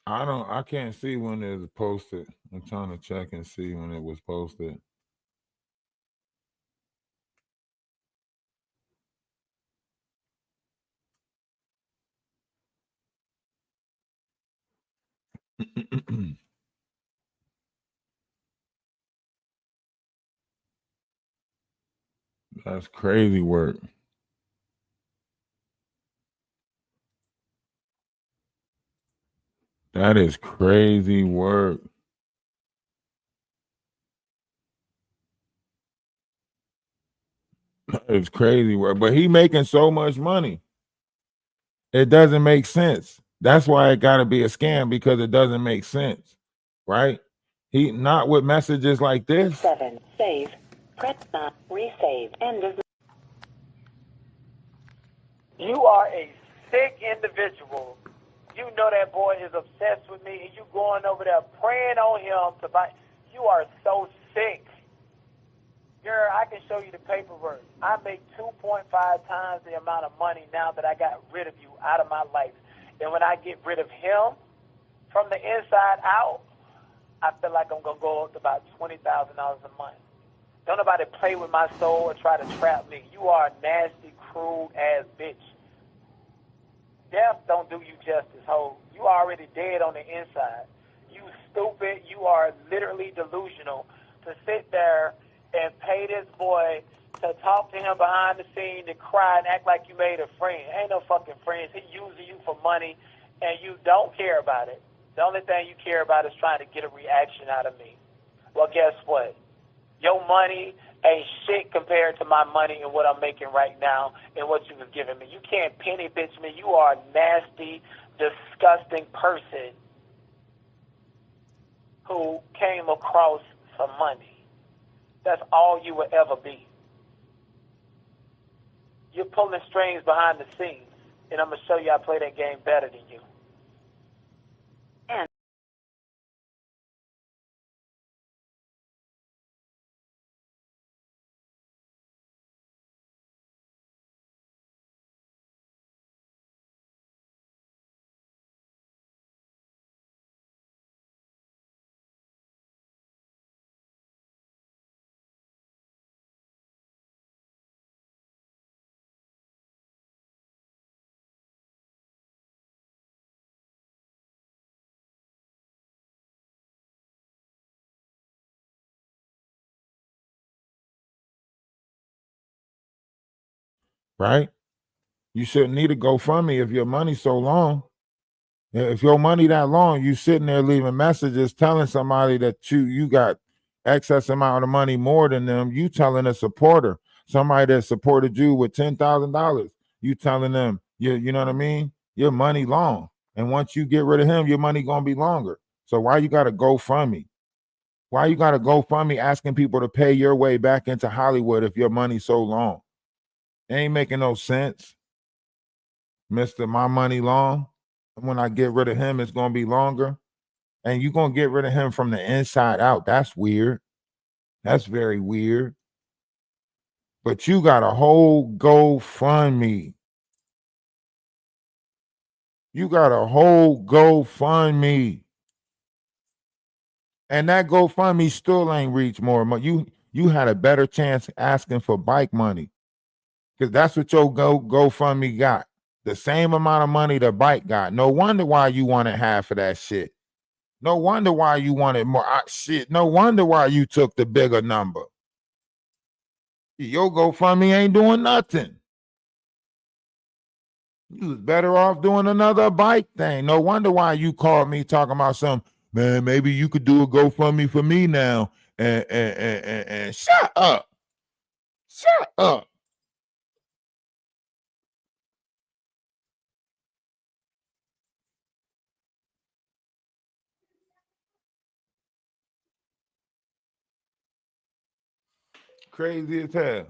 I can't see when it was posted. I'm trying to check and see when it was posted. That's crazy work. That is crazy work. It's crazy work. But he making so much money. It doesn't make sense. That's why it got to be a scam, because it doesn't make sense. Right? He not with messages like this. 7. Save. Press not. Resave. End of. You are a sick individual. You know that boy is obsessed with me, and you going over there praying on him to buy. You are so sick. Girl, I can show you the paperwork. I make 2.5 times the amount of money now that I got rid of you out of my life. And when I get rid of him from the inside out, I feel like I'm going to go up to about $20,000 a month. Don't nobody play with my soul or try to trap me. You are a nasty, cruel ass bitch. Death don't do you justice, ho. You already dead on the inside. You stupid. You are literally delusional to sit there and pay this boy to talk to him behind the scene, to cry and act like you made a friend. Ain't no fucking friends. He using you for money, and you don't care about it. The only thing you care about is trying to get a reaction out of me. Well, guess what? Your money ain't shit compared to my money and what I'm making right now and what you was giving me. You can't penny bitch me. You are a nasty, disgusting person who came across for money. That's all you will ever be. You're pulling strings behind the scenes, and I'm going to show you I play that game better than you. Right? You shouldn't need a GoFundMe if your money's so long. If your money that long, you sitting there leaving messages telling somebody that you got excess amount of money more than them. You telling a supporter, somebody that supported you with $10,000, you telling them, you know what I mean? Your money long. And once you get rid of him, your money gonna be longer. So why you gotta GoFundMe? Why you gotta GoFundMe asking people to pay your way back into Hollywood if your money's so long? It ain't making no sense. Mr. My money long. When I get rid of him, it's gonna be longer. And you're gonna get rid of him from the inside out. That's weird. That's very weird. But you got a whole GoFundMe. You got a whole GoFundMe. And that GoFundMe still ain't reached more money. You had a better chance asking for bike money. Because that's what your GoFundMe got. The same amount of money the bike got. No wonder why you wanted half of that shit. No wonder why you wanted more. Shit. No wonder why you took the bigger number. Your GoFundMe ain't doing nothing. You was better off doing another bike thing. No wonder why you called me talking about something. Man, maybe you could do a GoFundMe for me now. And shut up. Shut up. Crazy as hell.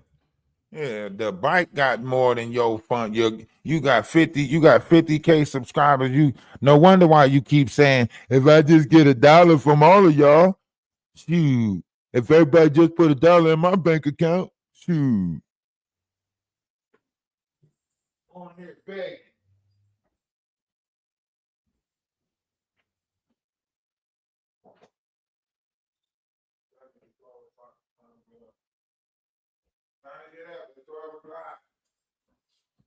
Yeah, the bike got more than your fund. You got 50K subscribers. You no wonder why you keep saying, if I just get $1 from all of y'all, shoot. If everybody just put $1 in my bank account, shoot. On here begging.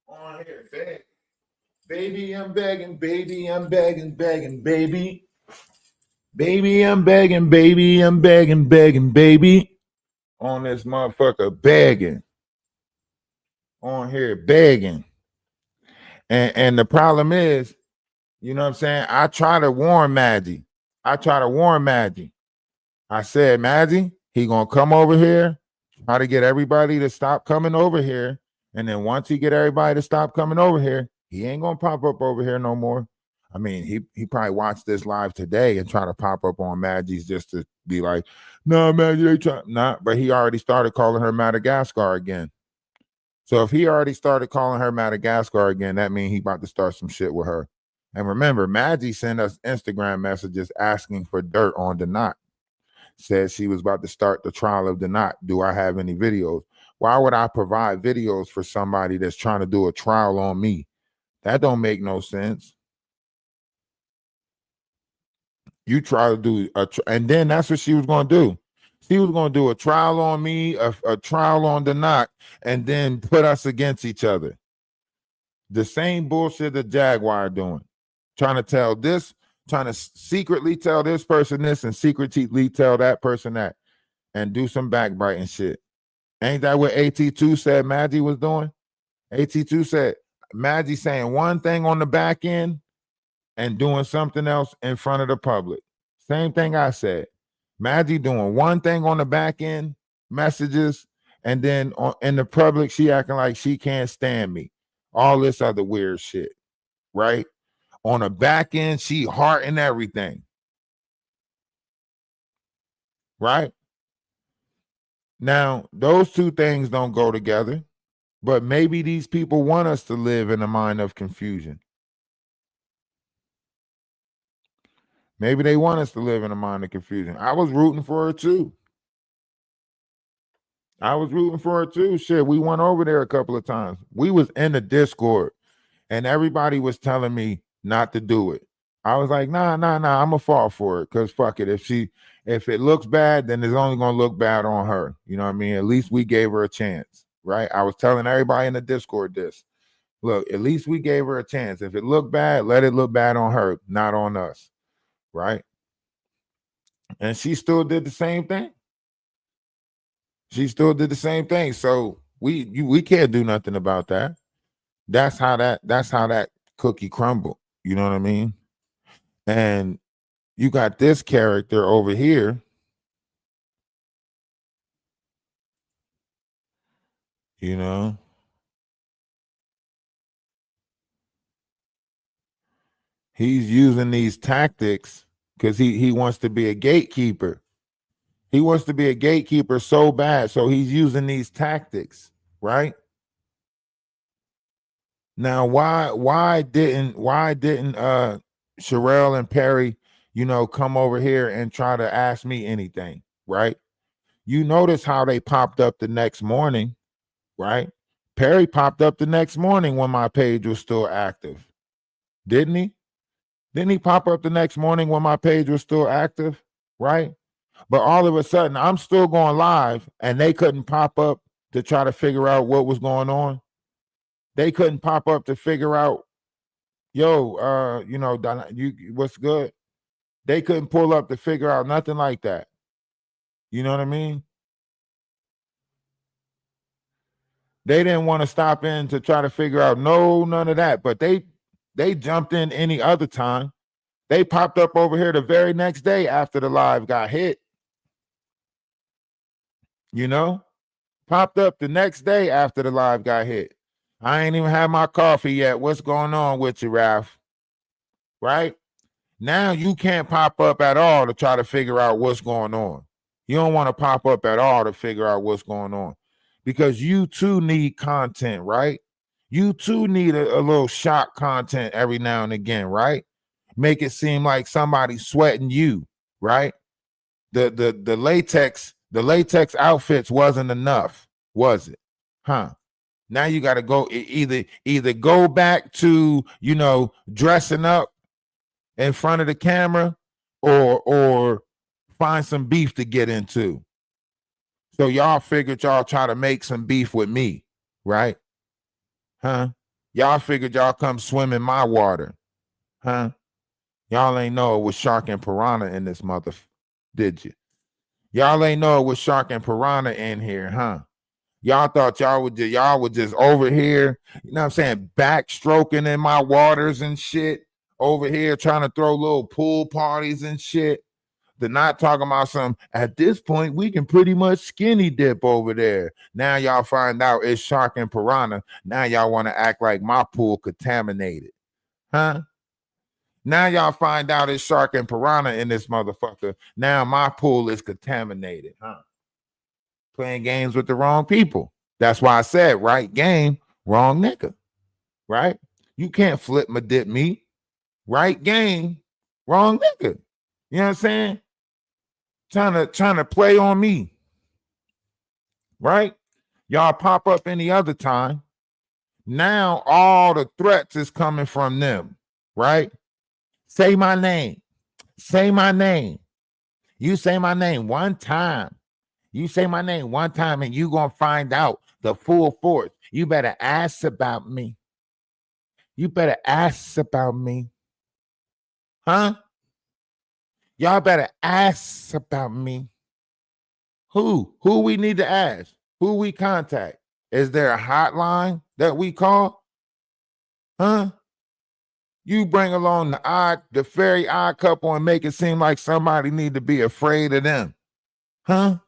On here begging. Baby, I'm begging, baby, I'm begging, baby. Baby, I'm begging, baby, I'm begging, baby. On this motherfucker begging. On here begging. And the problem is, you know what I'm saying? I try to warn Maggie. I said, Maggie, he gonna come over here, try to get everybody to stop coming over here. And then once he get everybody to stop coming over here, he ain't gonna pop up over here no more. I mean, he probably watched this live today and try to pop up on Maggie's just to be like, no, Maggie, they try. Nah, but he already started calling her Madagascar again. So if he already started calling her Madagascar again, that means he about to start some shit with her. And remember, Maggie sent us Instagram messages asking for dirt on Denat. Said she was about to start the trial of Denat. Do I have any videos? Why would I provide videos for somebody that's trying to do a trial on me? That don't make no sense. You try to do and then that's what she was going to do. She was going to do a trial on me, a trial on the knock, and then put us against each other. The same bullshit that Jaguar doing. Trying to secretly tell this person this and secretly tell that person that and do some backbiting shit. Ain't that what AT2 said Maggie was doing? AT2 said Maggie saying one thing on the back end and doing something else in front of the public. Same thing I said. Maggie doing one thing on the back end, messages, and then in the public, she acting like she can't stand me. All this other weird shit, right? On the back end, she hearting everything, right? Now, those two things don't go together, but maybe these people want us to live in a mind of confusion. Maybe they want us to live in a mind of confusion. I was rooting for her too. Shit, we went over there a couple of times. We was in the Discord and everybody was telling me not to do it. I was like, nah, I'm gonna fall for it because fuck it. If it looks bad, then it's only gonna look bad on her. You know what I mean? At least we gave her a chance, right? I was telling everybody in the Discord this. Look, at least we gave her a chance. If it looked bad, let it look bad on her, not on us, right? And she still did the same thing. So we can't do nothing about that. That's how that cookie crumbled. You know what I mean? And you got this character over here. You know, he's using these tactics because he wants to be a gatekeeper. He wants to be a gatekeeper so bad. So he's using these tactics, right? Now, why didn't Sherelle and Perry, come over here and try to ask me anything, right? You notice how they popped up the next morning, right? Perry popped up the next morning when my page was still active. Didn't he? Didn't he pop up the next morning when my page was still active, right? But all of a sudden, I'm still going live and they couldn't pop up to try to figure out what was going on. They couldn't pop up to figure out, what's good? They couldn't pull up to figure out nothing like that. You know what I mean? They didn't want to stop in to try to figure out none of that. But they jumped in any other time. They popped up over here the very next day after the live got hit. Popped up the next day after the live got hit. I ain't even had my coffee yet. What's going on with you, Ralph? Right? Now you can't pop up at all to try to figure out what's going on. You don't want to pop up at all to figure out what's going on because you too need content, right? You too need a little shock content every now and again, right? Make it seem like somebody's sweating you, right? The latex outfits wasn't enough, was it? Huh? Now you got to go either go back to, dressing up in front of the camera or find some beef to get into. So y'all figured y'all try to make some beef with me, right? Huh? Y'all figured y'all come swim in my water. Huh? Y'all ain't know it was shark and piranha in this mother, did you? Y'all ain't know it was shark and piranha in here, huh? Y'all thought y'all were just over here, you know what I'm saying, backstroking in my waters and shit, over here trying to throw little pool parties and shit. They're not talking about some, at this point, we can pretty much skinny dip over there. Now y'all find out it's shark and piranha. Now y'all want to act like my pool contaminated, huh? Now y'all find out it's shark and piranha in this motherfucker. Now my pool is contaminated, huh? Playing games with the wrong people. That's why I said, right game, wrong nigga, right? You can't flip my dip me. Right game, wrong nigga. You know what I'm saying? Trying to play on me, right? Y'all pop up any other time. Now all the threats is coming from them, right? Say my name. Say my name. You say my name one time. You say my name one time and you gonna find out the full force. You better ask about me. You better ask about me. Huh? Y'all better ask about me. Who? Who we need to ask? Who we contact? Is there a hotline that we call? Huh? You bring along the very odd couple and make it seem like somebody need to be afraid of them. Huh?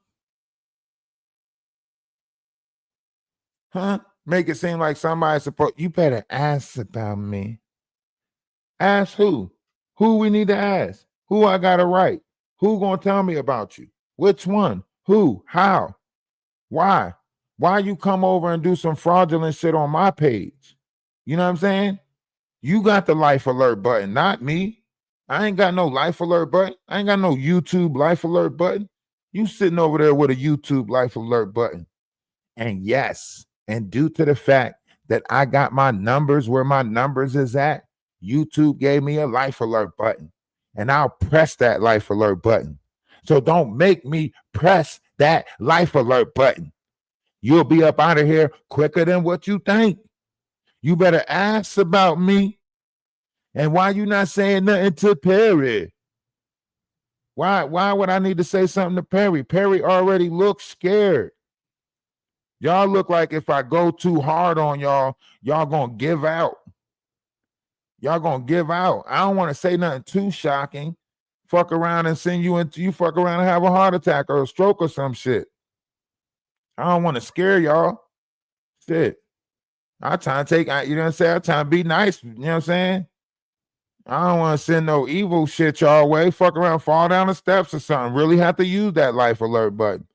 Huh? Make it seem like somebody's supposed. You better ask about me. Ask who? Who we need to ask? Who I got to write? Who gonna tell me about you? Which one? Who? How? Why? Why you come over and do some fraudulent shit on my page? You know what I'm saying? You got the life alert button, not me. I ain't got no life alert button. I ain't got no YouTube life alert button. You sitting over there with a YouTube life alert button. And yes, and due to the fact that I got my numbers where my numbers is at, YouTube gave me a life alert button. And I'll press that life alert button. So don't make me press that life alert button. You'll be up out of here quicker than what you think. You better ask about me. And why you not saying nothing to Perry? Why would I need to say something to Perry? Perry already looks scared. Y'all look like if I go too hard on y'all, y'all gonna give out. Y'all gonna give out. I don't want to say nothing too shocking. Fuck around and send you into you fuck around and have a heart attack or a stroke or some shit. I don't want to scare y'all. Shit. I try to take, you know what I'm saying? I try to be nice, you know what I'm saying? I don't want to send no evil shit y'all way. Fuck around, fall down the steps or something. Really have to use that life alert button.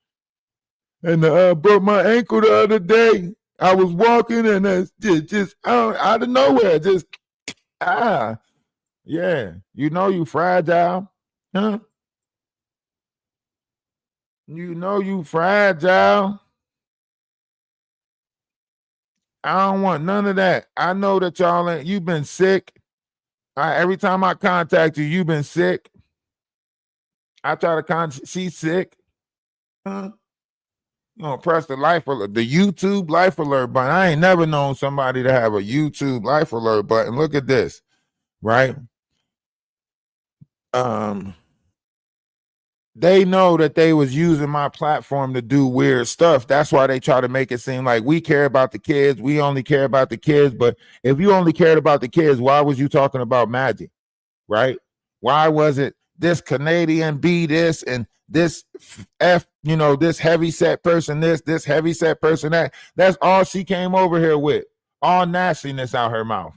And I broke my ankle the other day. I was walking and just out of nowhere, just yeah. You know you fragile, huh? You know you fragile. I don't want none of that. I know that y'all ain't. You've been sick. Every time I contact you, you've been sick. I try to contact. She's sick. Huh? You know, press the life alert, the YouTube life alert button. I ain't never known somebody to have a YouTube life alert button. Look at this, right? They know that they was using my platform to do weird stuff. That's why they try to make it seem like we care about the kids. We only care about the kids. But if you only cared about the kids, why was you talking about Magic, right? Why was it this Canadian B this and this F, you know, this heavy set person this heavy set person that? That's all she came over here with. All nastiness out her mouth.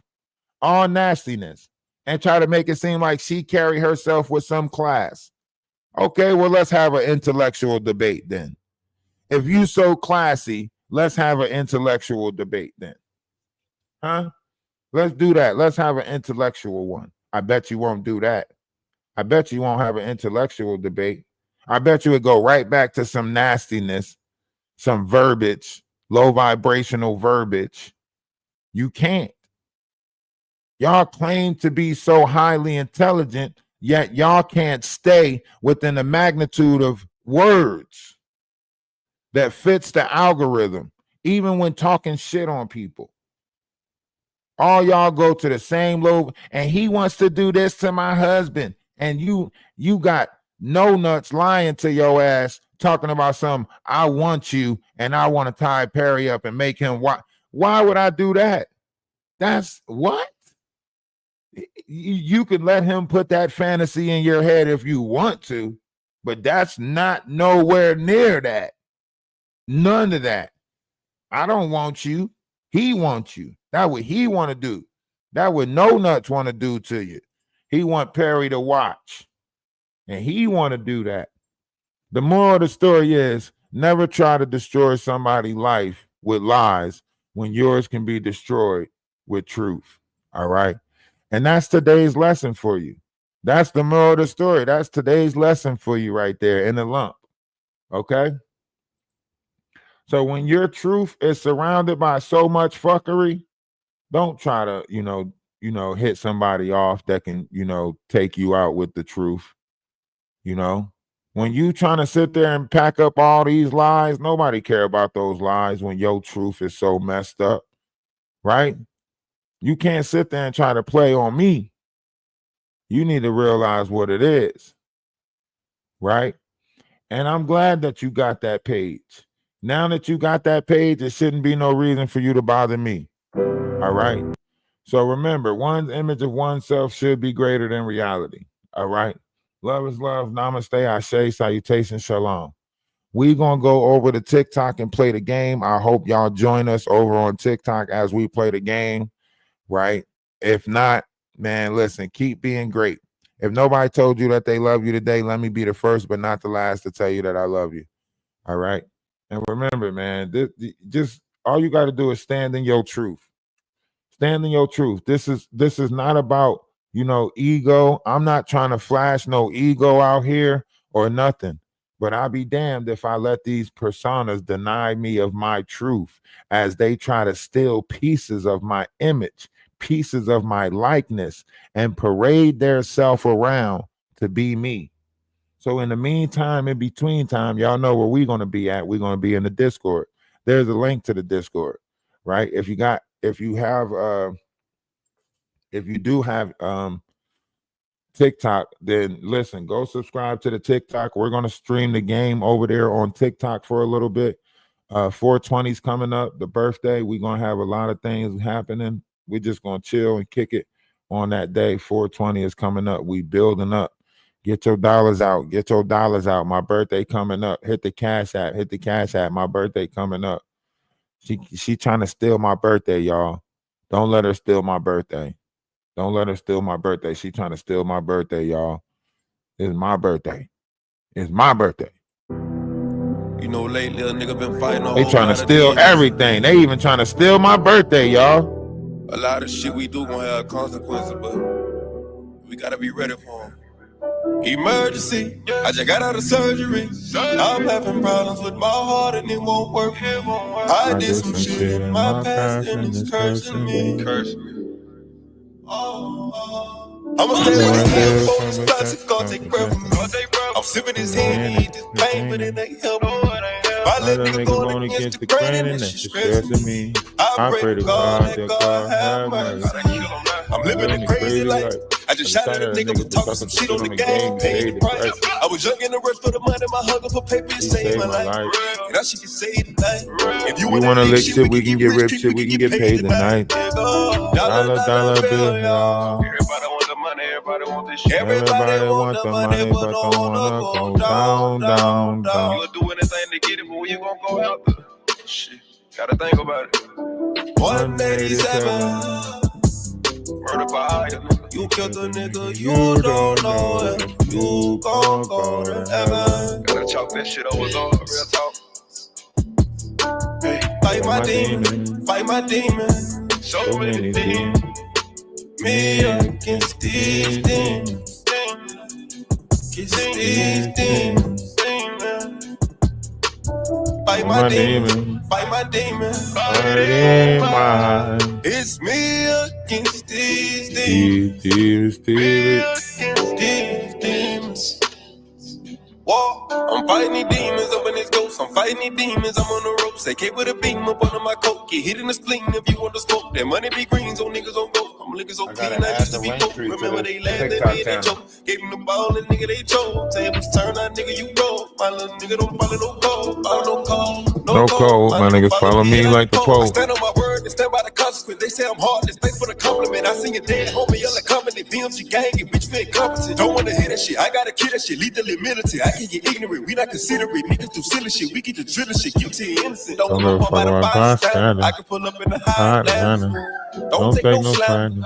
All nastiness. And try to make it seem like she carried herself with some class. Okay, well, let's have an intellectual debate then. If you so classy, let's have an intellectual debate then. Huh? Let's do that. Let's have an intellectual one. I bet you won't do that. I bet you won't have an intellectual debate. I bet you would go right back to some nastiness, some verbiage, low vibrational verbiage. You can't. Y'all claim to be so highly intelligent, yet y'all can't stay within the magnitude of words that fits the algorithm, even when talking shit on people. All y'all go to the same low, and he wants to do this to my husband. And you got no nuts lying to your ass, talking about some, I want you, and I want to tie Perry up and make him, why would I do that? That's what? You can let him put that fantasy in your head if you want to, but that's not nowhere near that. None of that. I don't want you. He wants you. That's what he want to do. That's what no nuts want to do to you. He want Perry to watch, and he want to do that. The moral of the story is never try to destroy somebody's life with lies when yours can be destroyed with truth. All right. And that's today's lesson for you. That's the moral of the story. That's today's lesson for you right there in the lump. Okay? So when your truth is surrounded by so much fuckery, don't try to, you know, hit somebody off that can, you know, take you out with the truth. You know, when you trying to sit there and pack up all these lies, nobody care about those lies when your truth is so messed up, right? You can't sit there and try to play on me. You need to realize what it is, right? And I'm glad that you got that page. Now that you got that page, it shouldn't be no reason for you to bother me, all right? So remember, one's image of oneself should be greater than reality, all right? Love is love. Namaste, Ashe, salutation, shalom. We gonna go over to TikTok and play the game. I hope y'all join us over on TikTok as we play the game, right? If not, man, listen, keep being great. If nobody told you that they love you today, let me be the first but not the last to tell you that I love you, all right? And remember, man, just all you got to do is stand in your truth. Stand in your truth. This is not about, you know, ego. I'm not trying to flash no ego out here or nothing, but I'll be damned if I let these personas deny me of my truth as they try to steal pieces of my image, pieces of my likeness, and parade their self around to be me. So in the meantime, in between time, y'all know where we're going to be at. We're going to be in the Discord. There's a link to the Discord, right? If you do have TikTok, then listen, go subscribe to the TikTok. We're going to stream the game over there on TikTok for a little bit. 420's coming up, the birthday. We're going to have a lot of things happening. We're just going to chill and kick it on that day. 420 is coming up. We building up. Get your dollars out. Get your dollars out. My birthday coming up. Hit the Cash App. Hit the Cash App. My birthday coming up. She trying to steal my birthday, y'all. Don't let her steal my birthday. Don't let her steal my birthday. She trying to steal my birthday, y'all. It's my birthday. It's my birthday. You know, lately a nigga been fighting. They trying to steal everything. They even trying to steal my birthday, y'all. A lot of shit we do gonna have consequences, but we gotta be ready for them. Emergency, I just got out of surgery. I'm having problems with my heart and it won't work. I did some shit in my past and it's cursing me. I'ma stay away here for this plastic, gonna take breath from me. I'm sipping his hand, he eat this pain, but it ain't helping. I let nigga go against the grain and that shit stressing me. I pray to God that God have mercy. I'm living a crazy life. I just shot at a nigga for talking some shit on the game, paid the price. I was young and the rest for the money, my hugger for paper, it saved my life. And that shit can save tonight. If you wanna lick shit, we can get ripped shit, we can get paid tonight. Dollar bill, y'all. Everybody want the money, everybody want this shit. Everybody want the money, but don't wanna go down. You'll do anything to get it, but when you gonna go out there? Shit, gotta think about it. 187. Murder by you killed a nigga, you don't know it. You gon' go to heaven. Gotta chalk that shit over, though, real talk. Hey, fight my demon, fight my demon. So many demons. Me against these demons. Against these demons. Fight my demon, fight my demon. It's me against these demons. Me against these demons. Whoa, I'm fighting these demons up in this ghost. I'm fighting these demons, I'm on the ropes. They came with a beam up under my coat. Get hit in the spleen if you want to smoke. That money be green, so niggas don't go. I'm looking so clean, I used to be dope. Remember they laughed, they made a joke. Gave him the ball and nigga they choke. Tables turn, that nigga you go. My little nigga don't follow no code. Follow no code. No code, my niggas follow me like the Pope. Stand on my word and stand by the consequence. They say I'm heartless, thanks for the compliment. I seen your dead homie yell at company. BMG gang and bitch feel incompetent. Don't wanna hear that shit, I gotta kill that shit. Lethally militant, I can get ignorant. We not considerate, niggas do silly shit. We get the drilling shit, guilty and innocent. Don't know about the bystander. I can pull up in the high Don't take no slander.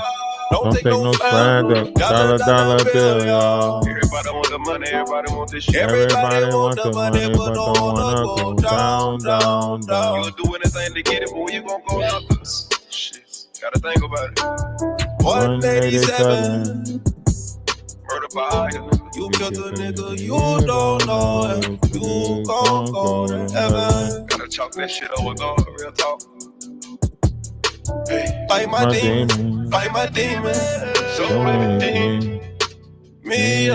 Don't take no slander. Dollar bill, y'all. Everybody want the money, everybody want this shit. Everybody want the money, but don't wanna go down. You'll do anything to get it, but when you gon' go down? Shit, gotta think about it. 187. Murder by you killed a nigga, you don't know it. You gon' go to heaven. Gotta chalk that shit over, God, real talk. Fight my demons, fight my demons. So many demons. Me